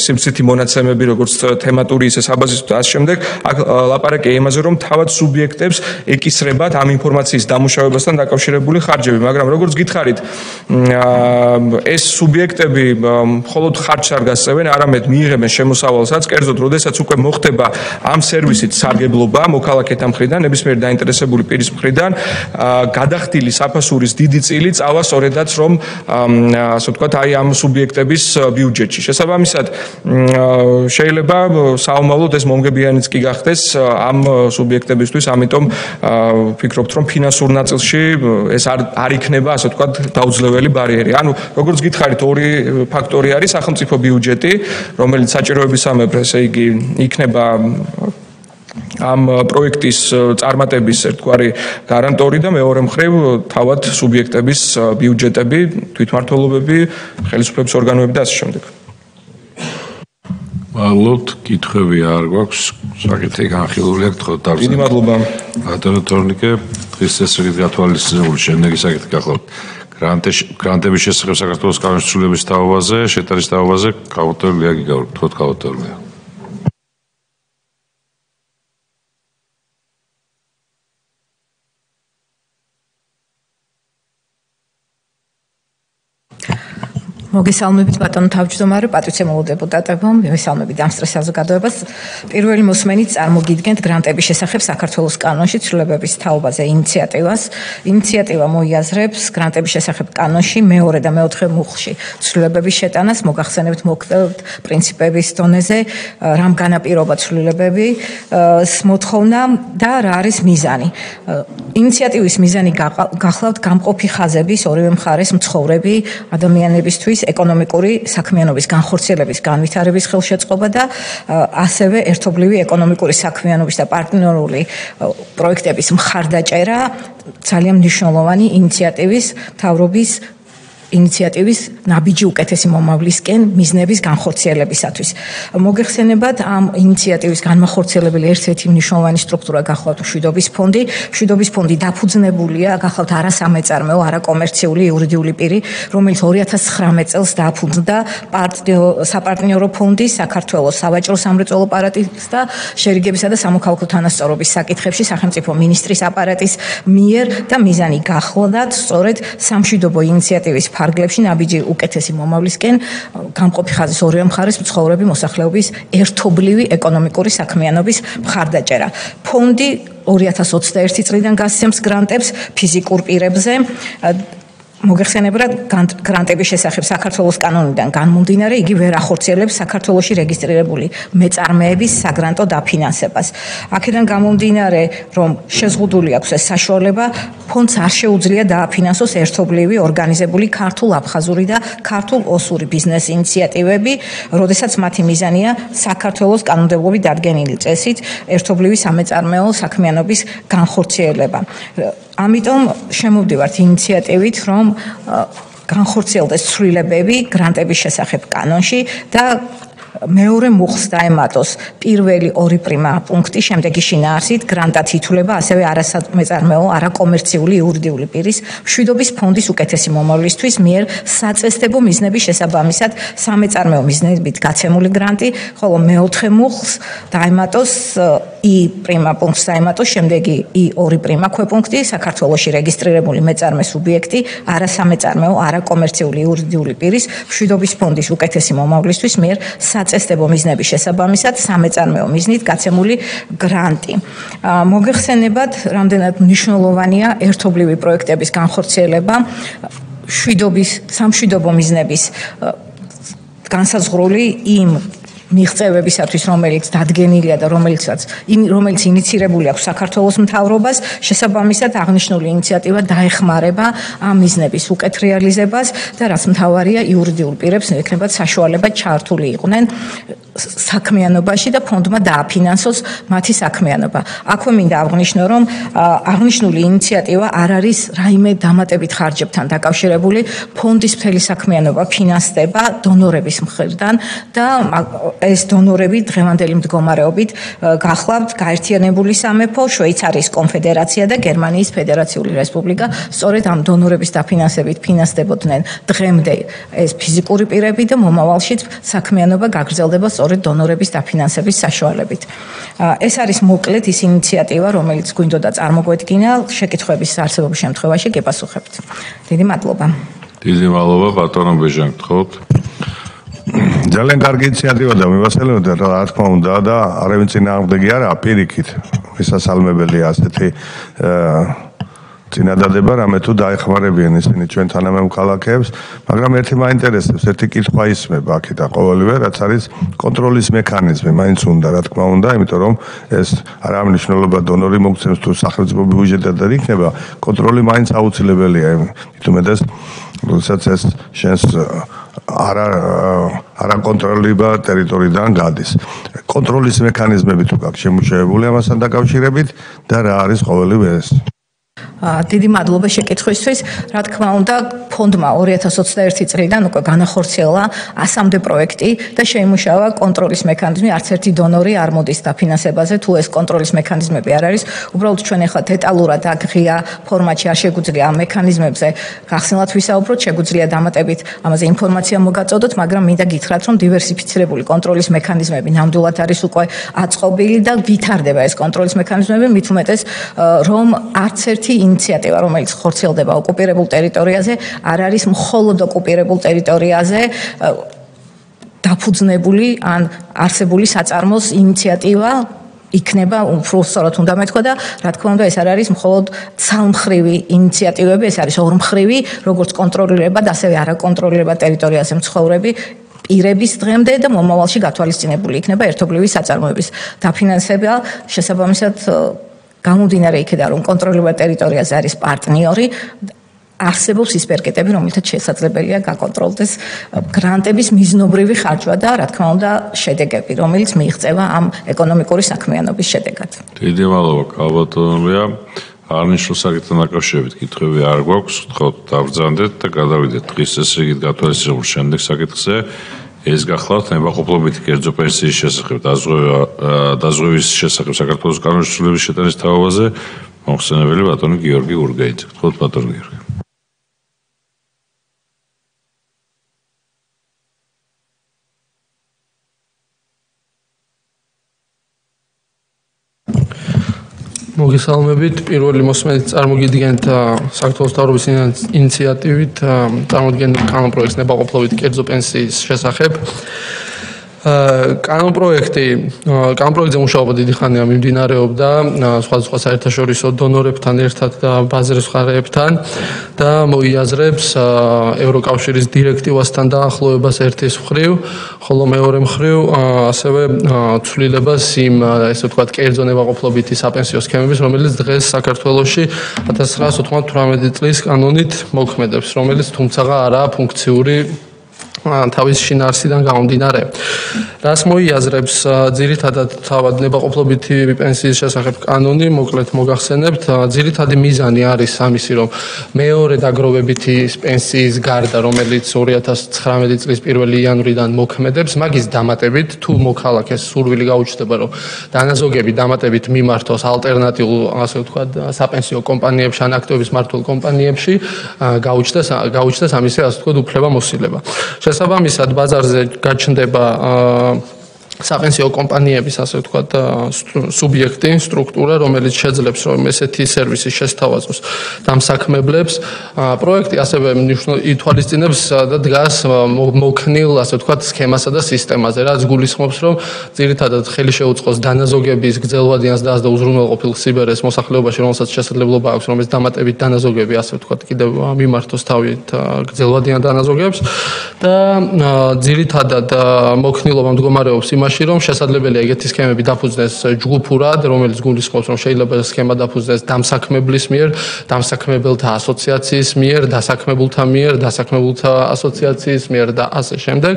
სიმცითი მონაცემები, როგორც თემატური, ისე საბაზისო და ამ შემდეგ, აქ ლაპარაკია იმაზე, რომ თავად სუბიექტებს ეკისრებათ ამ ინფორმაციის დამუშავებასთან დაკავშირებული ხარჯები, მაგრამ როგორც გითხარით, ეს სუბიექტები მხოლოდ ხარჯს არ გასწევენ, არამედ მიიღებენ შემოსავალსაც, კერძოდ, როდესაც უკვე მოხდება ამ სერვისით სარგებლობა მოქალაქეთა მხრიდან, ნებისმიერ დაინტერესებული პირის მხრიდან, გადახდილი საფასურის დიდი წილი წავა სწორედაც, რომ ასე ვთქვათ, აი ამ სუბიექტების ბიუჯეტში. შესაბამისად, შეიძლება საომავლოდ ეს მომგებიანიც კი გახდეს ამ სუბიექტებისთვის, ამიტომ ვფიქრობთ, რომ ფინანსურ ნაწილში ეს არ იქნება, ასე ვთქვათ, დაუძლეველი ბარიერი. ანუ, როგორც გითხარით, ორი ფაქტორი არის სახელმწიფო ბიუჯეტი, რომელიც საჭიროებისამებრ, ესე იგი, იქნება ამ პროექტის წარმატების ერთგვარი გარანტორი და მეორე მხრივ თავად სუბიექტების ბიუჯეტები, თვითმმართველობები, ხელისუფლების ორგანოები და ასე შემდეგ. მადლობთ, კითხვები არ გვაქვს, საკითხი განხილულია, გთხოვთ დარწმუნებით. დიდი მადლობა. ბატონო თორნიკე, დღის წესრიგით გათვალისწინებული შემდეგი საკითხი გახლავთ. გრანტების შესახებ საქართველოს კანონის ცვლილების თაობაზე, შეტანის თაობაზე, ქალბატონი ლია გიგაური, გთხოვთ ქალბატონი ლია. მოგესალმებით ბატონო თავმჯდომარე, პატრიცემულო დეპუტატებო, მოგესალმებით ამ სტრეს საზოგადოებას. პირველი მოსმენით წარმოგიდგენთ გრანტების შესახებ საქართველოს კანონში ცვლილებების თაობაზე ინიციატივას. ინიციატივა მოიაზრებს გრანტების შესახებ კანონში მეორე და მეოთხე მუხლში ცვლილებების შეტანას, მოგახსენებთ მოხდეთ პრინციპების დონეზე, რამ განაპირობა ცვლილებების მოთხოვნა და რა არის მიზანი. ინიციატივის მიზანი გახლავთ გამყოფი ხაზების ორივე მხარეს მცხოვრები ადამიანებისთვის ეკონომიკური საქმიანობის განხორციელების განვითარების ხელშეწყობა და ასევე ერთობლივი ეკონომიკური საქმიანობის და პარტნიორული პროექტების მხარდაჭერა ძალიან მნიშვნელოვანი ინიციატივის მთავრობის ინიციატივის ნაბიჯი უკეთესი მომავლისკენ მიზნების განხორციელებისათვის. მოგეხსენებათ ამ ინიციატივის განმახორციელებელი ერთ-ერთი მნიშვნელოვანი სტრუქტურა გახლავთ მშვიდობის ფონდი. მშვიდობის ფონდი დაფუძნებულია გახლავთ არასამეწარმეო, არაკომერციული იურიდიული პირი, რომელიც 2019 წელს დაფუძნდა საპარტნიორო ფონდი საქართველოს სავაჭრო სამრეწველო აპარატის და შერიგებისა და სამოქალაქო თანასწორობის საკითხებში სახელმწიფო მინისტრის აპარატის მიერ და მიზანი გახლავთ სწორედ სამშვიდობო ინიციატივის ფარგლებში ნაბიჯი უკეთესი მომავლისკენ გამყოფი ხაზის ორივე მხარეს მცხოვრები მოსახლეობის ერთობლივი ეკონომიკური საქმიანობის მხარდაჭერა. ფონდი 2021 წლიდან გასცემს გრანტებს ფიზიკურ პირებზე. მოგეხსენებათ გრანტების შესახებ საქართველოს კანონიდან განმომდინარე, იგი ვერ ახორციელებს საქართველოში რეგისტრირებული მეწარმეების საგრანტო დაფინანსებას. აქედან გამომდინარე, რომ შეზღუდული აქვს ეს საშუალება, ფონდს არ შეუძლია დააფინანსოს ერთობლივი ორგანიზებული ქართულ-აფხაზური და ქართულ-ოსური ბიზნეს ინიციატივები, როდესაც მათი მიზანია საქართველოს კანონმდებლობით დადგენილი წესით ერთობლივი სამეწარმეო საქმიანობის განხორციელება. ამიტომ შემოვდივართ ინიციატივით, რომ განხორციელდეს ცვლილებები გრანტების შესახებ კანონში და მეორე მუხლს დაემატოს პირველი ორი პრიმა პუნქტი, შემდეგი შინაარსით გრანტად ითვლება ასევე არასამეწარმეო, არაკომერციული იურიდიული პირის მშვიდობის ფონდის უკეთესი მომავლისთვის მიერ საწესდებო მიზნების შესაბამისად სამეწარმეო მიზნებით გაცემული გრანტი, ხოლო მეოთხე მუხლს დაემატოს I პრიმა პუნქტს დაემატოს, შემდეგი I ორი პრიმა ქვეპუნქტი, საქართველოში რეგისტრირებული მეწარმე სუბიექტი, არასამეწარმეო, არაკომერციული იურიდიული პირის მშვიდობის ფონდის უკეთესი მომავლისთვის მიერ საწესდებო მიზნების შესაბამისად სამეწარმეო მიზნით გაცემული გრანტი. მოგეხსენებათ, რამდენად მნიშვნელოვანია ერთობლივი პროექტების განხორციელება, სამშვიდობო მიზნების განსაზღვრული იმ მიღწევებისათვის, რომელიც დადგენილია და რომელიც ინიცირებული აქვს საქართველოს მთავრობას, შესაბამისად აღნიშნული ინიციატივა დაეხმარება ამ მიზნების უკეთ რეალიზებას და რაც მთავარია, იურიდიულ პირებს ექნებათ საშუალება ჩართული იყვნენ საქმიანობაში და ფონდმა დააფინანსოს მათი საქმიანობა. აქვე მინდა აღვნიშნო, რომ აღნიშნული ინიციატივა არ არის რაიმე დამატებით ხარჯებთან დაკავშირებული, ფონდის მთელი საქმიანობა ფინანსდება დონორების მხრიდან და ეს დონორები დღევანდელი მდგომარეობით გახლავთ გაერთიანებული სამეფო, შვეიცარიის კონფედერაცია და გერმანიის ფედერაციული რესპუბლიკა. სწორედ ამ დონორების დაფინანსებით ფინანსდებოდნენ დღემდე ეს ფიზიკური პირები და მომავალშიც საქმიანობა გაგრძელდება სწორედ დონორების დაფინანსების საშუალებით. ეს არის მოკლედ ის ინიციატივა, რომელიც გვინდოდა წარმოგვედგინა, შეკითხვების არსებობის შემთხვევაში გეპასუხებთ. დიდი მადლობა. დიდი მადლობა, ბატონო ბეჟან, გთხოვთ. ძალიან კარგი ინიციატივა და მივასალმებთ, რა თქმა უნდა და არავინ წინააღმდეგი არაა, პირიქით მისასალმებელია ასეთი წინადადება, რამე თუ დაეხმარებიან ისინი ჩვენ თანამემქალაქეებს, მაგრამ ერთი მაინტერესებს, ერთი კითხვა ისმება აქედან ყოველივე, რაც არის კონტროლის მექანიზმი, მაინც უნდა, რა თქმა უნდა, იმიტომ რომ ეს არ ამნიშნულობა დონორი მოგცემს თუ სახელმწიფო ბიუჯეტიდან იქნება, კონტროლი მაინც აუცილებელია, თუმცა როდესაც ეს შენს არა კონტროლება ტერიტორიიდან გადის. კონტროლის მექანიზმები თუ გაქვს შემუშავებული ამასთან დაკავშირებით და რა არის ყოველივე ეს? დიდი მადლობა შეკითხვისთვის. რა თქმა უნდა, ფონდმა 2021 წლიდან უკვე განახორციელა 100-მდე პროექტი და შეიმუშავა კონტროლის მექანიზმი. არც ერთი დონორი არ მოდის დაფინანსებაზე, თუ ეს კონტროლის მექანიზმები არ არის. უბრალოდ ჩვენ ახლა დეტალურად აქ ღია ფორმატში არ შეგვიძლია ამ მექანიზმებზე გახსნილად ვისაუბროთ, შეგვიძლია დამატებით ამაზე ინფორმაცია მოგაწოდოთ, მაგრამ მინდა გითხრათ, რომ დივერსიფიცირებული კონტროლის მექანიზმები ნამდვილად არის უკვე აწყობილი და ვითარდება ეს კონტროლის მექანიზმები, მით უმეტეს რომ არც ერთი ინიციატივა, რომელიც ხორციელდება ოკუპირებულ ტერიტორიაზე, არ არის მხოლოდ ოკუპირებულ ტერიტორიაზე დაფუძნებული ან არსებული საწარმოს ინიციატივა იქნება, უბრალოდ უნდა მეთქვა და რა თქმა უნდა ეს არ არის მხოლოდ ცალმხრივი ინიციატივები, ეს არის ორმხრივი, როგორც კონტროლირებად, ასევე არაკონტროლირებად ტერიტორიაზე მცხოვრები პირების დღემდე და მომავალში გათვალისწინებული იქნება ერთობლივი საწარმოების დაფინანსება, შესაბამისად გამომდინარე იქიდან, რომ კონტროლირებად ტერიტორიაზე არის პარტნიორი, არსებობს ის პერკეტები, რომელთაც შესაძლებელია გაკონტროლდეს გრანტების მიზნობრივი ხარჯვა და რა თქმა უნდა შედეგები, რომელიც მიიღწევა ამ ეკონომიკური საქმიანობის შედეგად. დიდი მადლობა, კალბატონია. აღნიშნულ საკითხთან დაკავშირებით კითხვები არ გვაქვს, გთხოვთ დავბრძანდეთ და გადავიდეთ დღის წესრიგით გათვალისწინებულ შემდეგ საკითხზე. ეს გახლავთ ნებაყოფლობითი კერძო პენსიის შესახებ დაზღვევის შესახებ საქართველოს კანონმდებლობის შეტანის თაობაზე მოხსენებელი ბატონი გიორგი გურგეიძე. გთხოვთ ბატონო გიორგი. მოგესალმებით. პირველი მოსმენით წარმოგიდგენთ საქართველოს მთავრობის ინიციატივით წარმოდგენილ კანონპროექტს ნებაყოფლობითი კერძო პენსიის შესახებ. კანონპროექტზე მუშაობა დიდი ხანია მიმდინარეობდა სხვადასხვა საერთაშორისო დონორებთან ერთად და ბაზრის მხარეებთან და მოიაზრებს ევროკავშირის დირექტივასთან დაახლოებას ერთის მხრივ, ხოლო მეორე მხრივ ასევე ცვლილებას იმ ესე ვთქვათ კერძო ნებაყოფლობითი საპენსიო სქემების, რომელიც დღეს საქართველოში 1998 წლის კანონით მოქმედებს, რომელიც თუმცა არაა ფუნქციური თავის შინაარსიდან გამომდინარე. რას მოიაზრებს ძირითადად თავად ნებაყოფლობითი პენსიის შესახებ კანონი, მოკლედ მოგახსენებთ, ძირითადი მიზანი არის ამისი, რომ მეორე დაგროვებითი პენსიის გარდა, რომელიც 2019 წლის 1 იანვრიდან მოქმედებს, მაგის დამატებით თუ მოქალაქეს სურვილი გაუჩნდება, რომ დანაზოგები დამატებით მიმართოს ალტერნატიულ, ასე ვთქვათ, საპენსიო კომპანიებში ან აქტივების მართულ კომპანიებში, გაუჩნდეს ამისი, ასე ვთქვათ, უფლება მოსილება. შესაბამისად, ბაზარზე გაჩნდება საპენსიო კომპანიების, ასე ვთქვათ, სუბიექტი, სტრუქტურა, რომელიც შეძლებს რომ ესეთი სერვისი შესთავაზოს დამსაქმებლებს. პროექტი ასევე ითვალისწინებს და დგას მოქნილ, ასე ვთქვათ, სქემასა და სისტემაზე, რაც გულისხმობს, რომ ძირითადად ხელი შეუწყოს დანაზოგების გრძელვადიანს და უზრუნველყოფილ სიბერეს მოსახლეობაში, რომელსაც შესაძლებლობა აქვს, რომ ეს დამატებით დანაზოგები, ასე ვთქვათ, კიდევ მიმართოს თავით გრძელვადიან დანაზოგებს და ძირითადად მოქნილობა მდგომარეობს იმაში, რომ შესაძლებელია ეგეთი სქემები დაფუძნდეს ჯგუფურად, რომელიც გულისხმობს, რომ შეიძლება სქემა დაფუძნდეს დამსაქმებლის მიერ, დამსაქმებელთა ასოციაციის მიერ, დასაქმებულთა მიერ, დასაქმებულთა ასოციაციის მიერ და ასე შემდეგ.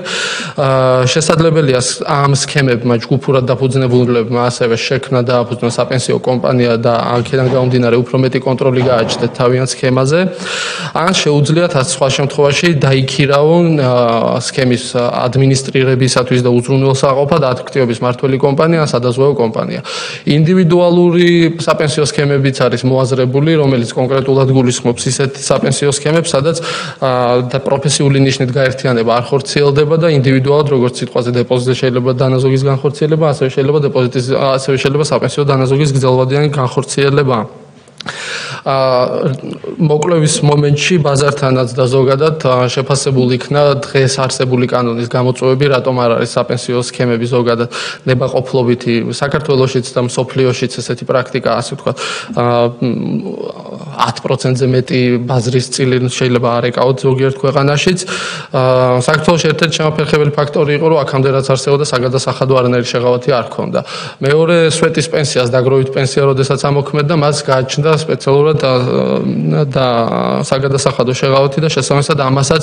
შესაძლებელია ამ სქემებმა ჯგუფურად დაფუძნებულებმა ასევე შექმნა და აფუძნოს საპენსიო კომპანია და აქედან გამომდინარე უფრო მეტი კონტროლი გააჩნდეთ თავიანთ სქემაზე. ან შეუძლიათ სხვა შემთხვევაში დაიქირავონ სქემის ადმინისტრირებისათვის და უზრუნველსაყოფად აქტივების მმართველი კომპანია, სადაზღვევო კომპანია. ინდივიდუალური საპენსიო სქემებიც არის მოაზრებული, რომელიც კონკრეტულად გულისხმობს ისეთ საპენსიო სქემებს, სადაც პროფესიული ნიშნით გაერთიანება არ ხორციელდება და ინდივიდუალურად როგორც სიტყვაზე დეპოზიტზე შეიძლება დანაზოგის განხორციელება, ასევე შეიძლება საპენსიო დანაზოგის გრძელვადიანი განხორციელება. მოკლევის მომენტში ბაზართანაც და ზოგადად შეფასებული იქნა დღეს არსებული კანონის გამოწვევები, რატომ არ არის საპენსიო სქემები ზოგადად ნებაყოფლობითი საქართველოშიც და მსოფლიოშიც ესეთი პრაქტიკა, ასე ვთქვათ, 10%-ზე მეტი ბაზრის წილი შეიძლება არ ეკავოთ ზოგიერთ ქვეყანაშიც. საქართველოში ერთ-ერთი შემაფერხებელი ფაქტორი იყო, რომ აქამდე რაც არსებობდა საგადასახადო არანაირი შეღავათი არ ჰქონდა. მეორე, სვეტის პენსიას დაგროვით პენსია, როდესაც ამოქმედდა, მას გააჩნდა სპეციალურად და საგადასახადო შეღავათი და შესაბამისად ამასაც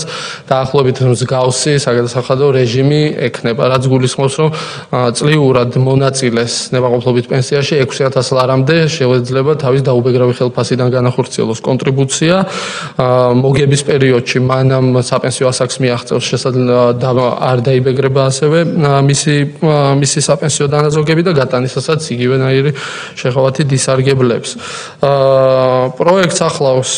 დაახლოებით მსგავსი საგადასახადო რეჟიმი ექნება, რაც გულისხმობს, რომ წლიურად მონაწილეს ნებაყოფლობით პენსიაში 6000 ლარამდე შეუძლება თავის დაუბეგრავი ხელფასიდან განახორციელოს კონტრიბუცია. მოგების პერიოდში მანამ საპენსიო ასაკს მიაღწევს შესაძლებლობა არ დაიბეგრება ასევე მისი საპენსიო დანაზოგები და გატანისასაც იგივენაირი შეღავათი დისარგებლებს. პროექტს ახლავს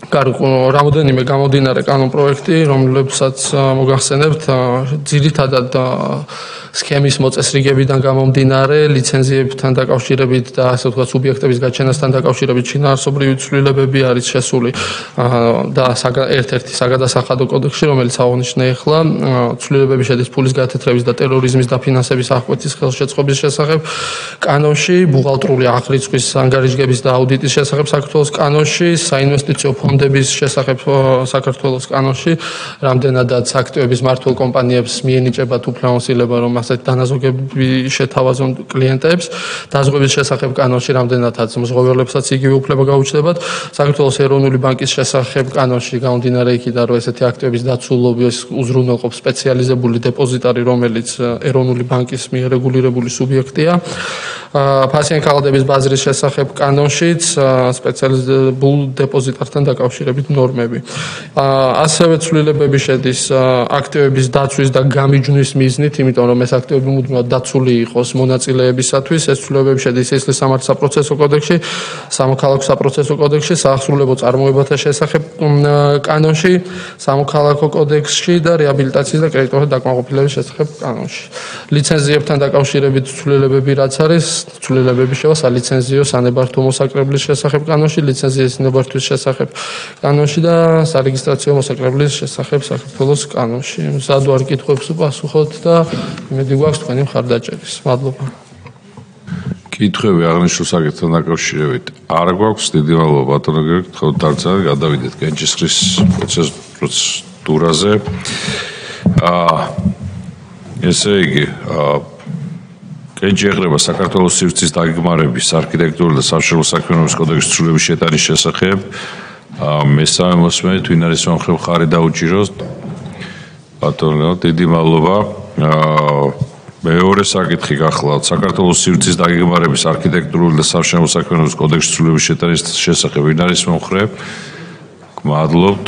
რამოდენიმე გამომდინარე კანონპროექტი, რომლებსაც მოგახსენებთ, ძირითადად სქემის მოწესრიგებიდან გამომდინარე, ლიცენზიებთან დაკავშირებით და ასე ვთქვათ, სუბიექტების გაჩენასთან დაკავშირებით შინაარსობრივი ცვლილებები არის შესული და ერთ-ერთი საგადასახადო კოდექსში, რომელიც აღნიშნე ახლა, ცვლილებები შედის ფულის გათეთრების და ტერორიზმის დაფინანსების აღკვეთის ხელშეწყობის შესახებ კანონში, ბუღალტრული აღრიცხვის ანგარიშგების და აუდიტის შესახებ საქართველოს კანონში, საინვესტიციო ფონდების შესახებ საქართველოს კანონში, რამდენადაც აქტივების მმართველ კომპანიებს მიენიჭებათ უფლებამოსილება, რომ ასეთ დანაზოგები შეთავაზონ კლიენტებს, დაზღვევის შესახებ კანონში რამდენადაც მზღვეველებსაც იგივე უფლება გაუჩნდებათ, საქართველოს ეროვნული ბანკის შესახებ კანონში გამომდინარე იქიდან, რომ ესეთი აქტივების დაცულობას უზრუნველყოფს სპეციალიზებული დეპოზიტარი, რომელიც ეროვნული ბანკის მიერ რეგულირებული სუბიექტია. ფასიანი ქაღალდების ბაზრის შესახებ კანონშიც სპეციალიზებულ დეპოზიტართან დაკავშირებით ნორმები. ასევე ცვლილებები შედის აქტივების დაცვის და გამიჯვნის მიზნით, იმიტომ რომ ეს აქტივები მუდმივად დაცული იყოს მონაწილეებისათვის. ეს ცვლილებები შედის ისლის სამართლის საპროცესო კოდექსში, სამოქალაქო საპროცესო კოდექსში, საახსრულებო წარმოებათა შესახებ კანონში, სამოქალაქო კოდექსში და რეაბილიტაციის და კრედიტორთა დაკმაყოფილების შესახებ კანონში. ლიცენზიებთან დაკავშირებით ცვლილებები რაც არის, ცვლილებები შევა სალიცენზიო სანებართვო მოსაკრებლის შესახებ კანონში, ლიცენზიის ნებართვის შესახებ კანონში და სარეგისტრაციო მოსაკრებლის შესახებ საქართველოს კანონში. მზად ვარ კითხვებს უპასუხოთ და იმედი გვაქვს თქვენი მხარდაჭერის. მადლობა. კითხვები აღნიშნულ საკითხთან დაკავშირებით არ გვაქვს. დიდი მადლობა ბატონო გიორგი, თქვენ დარწმუნებით გადავიდეთ კენჭისყრის პროცედურაზე. ესე იგი, კენჭი ეღრება საქართველოს სივრცის დაგეგმარების, არქიტექტურული და სამშენებლო საქმიანობის კოდექსის ცვლილების შეტანის შესახებ. მესამე მოსმენით, ვინ არის მომხრე მხარე დაუჭიროს? ბატონო, დიდი მადლობა. მეორე საკითხი გახლავთ საქართველოს სივრცის დაგეგმარების, არქიტექტურული და სამშენებლო საქმიანობის კოდექსის ცვლილების შეტანის შესახებ. ვინ არის მომხრე? გმადლობთ.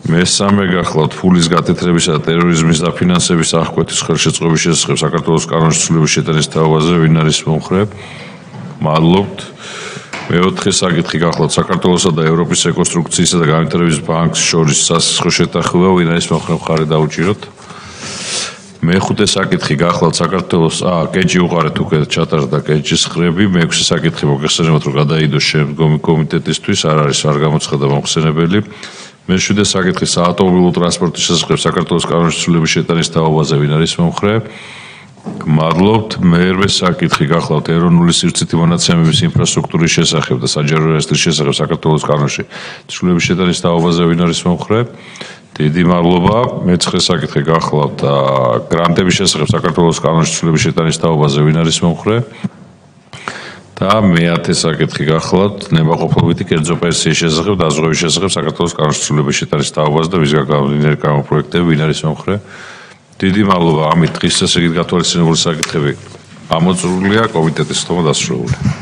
მესამე გახლავთ ფულის გათეთრებისა და ტერორიზმის დაფინანსების აღკვეთის ხელშეწყობის შესახებ საქართველოს კანონის ცვლილების შეტანის თაობაზე. ვინ არის მომხრე? მადლობთ. მეოთხე საკითხი გახლავთ საქართველოსა და ევროპის რეკონსტრუქციისა და განვითარების ბანკს შორის სასახლე შეთანხმება. ვინ არის მომხრე მხარე დაუჭიროთ? მეხუთე საკითხი გახლავთ საქართველოს კეჭი უყარეთ უკვე ჩატარდა კეჭის ხრები მეექვსე საკითხი მოგეხსენებათ რომ გადაიდოს შემდგომი კომიტეტისთვის არ არის არ გამოცხადა მომხსენებელი მეშვიდე საკითხი საავტომობილო ტრანსპორტის შესახებ საქართველოს კანონის ცვლილების შეტანის თაობაზე ვინ არის მომხრე მადლობთ მერვე საკითხი გახლავთ ეროვნული სივრცითი მონაცემების ინფრასტრუქტურის შესახებ და საჯარო რეესტრის შესახებ საქართველოს კანონში ცვლილების შეტანის თაობაზე ვინ არის მომხრე დიდი მადლობა მეცხრე საკითხი გახლავთ გრანტების შესახებ საქართველოს კანონში ცვლილების შეტანის თაობაზე ვინ არის მომხრე და მეათე საკითხი გახლავთ ნებაყოფლობითი კერძო პენსიის შესახებ და დაზღვევის შესახებ საქართველოს კანონში ცვლილების შეტანის თაობაზე და მისგან გამომდინარე კანონპროექტები ვინ არის მომხრე დიდი მადლობა ამით დღის წესრიგით გათვალისწინებული საკითხები ამოწურულია კომიტეტის ხტომა დასრულებული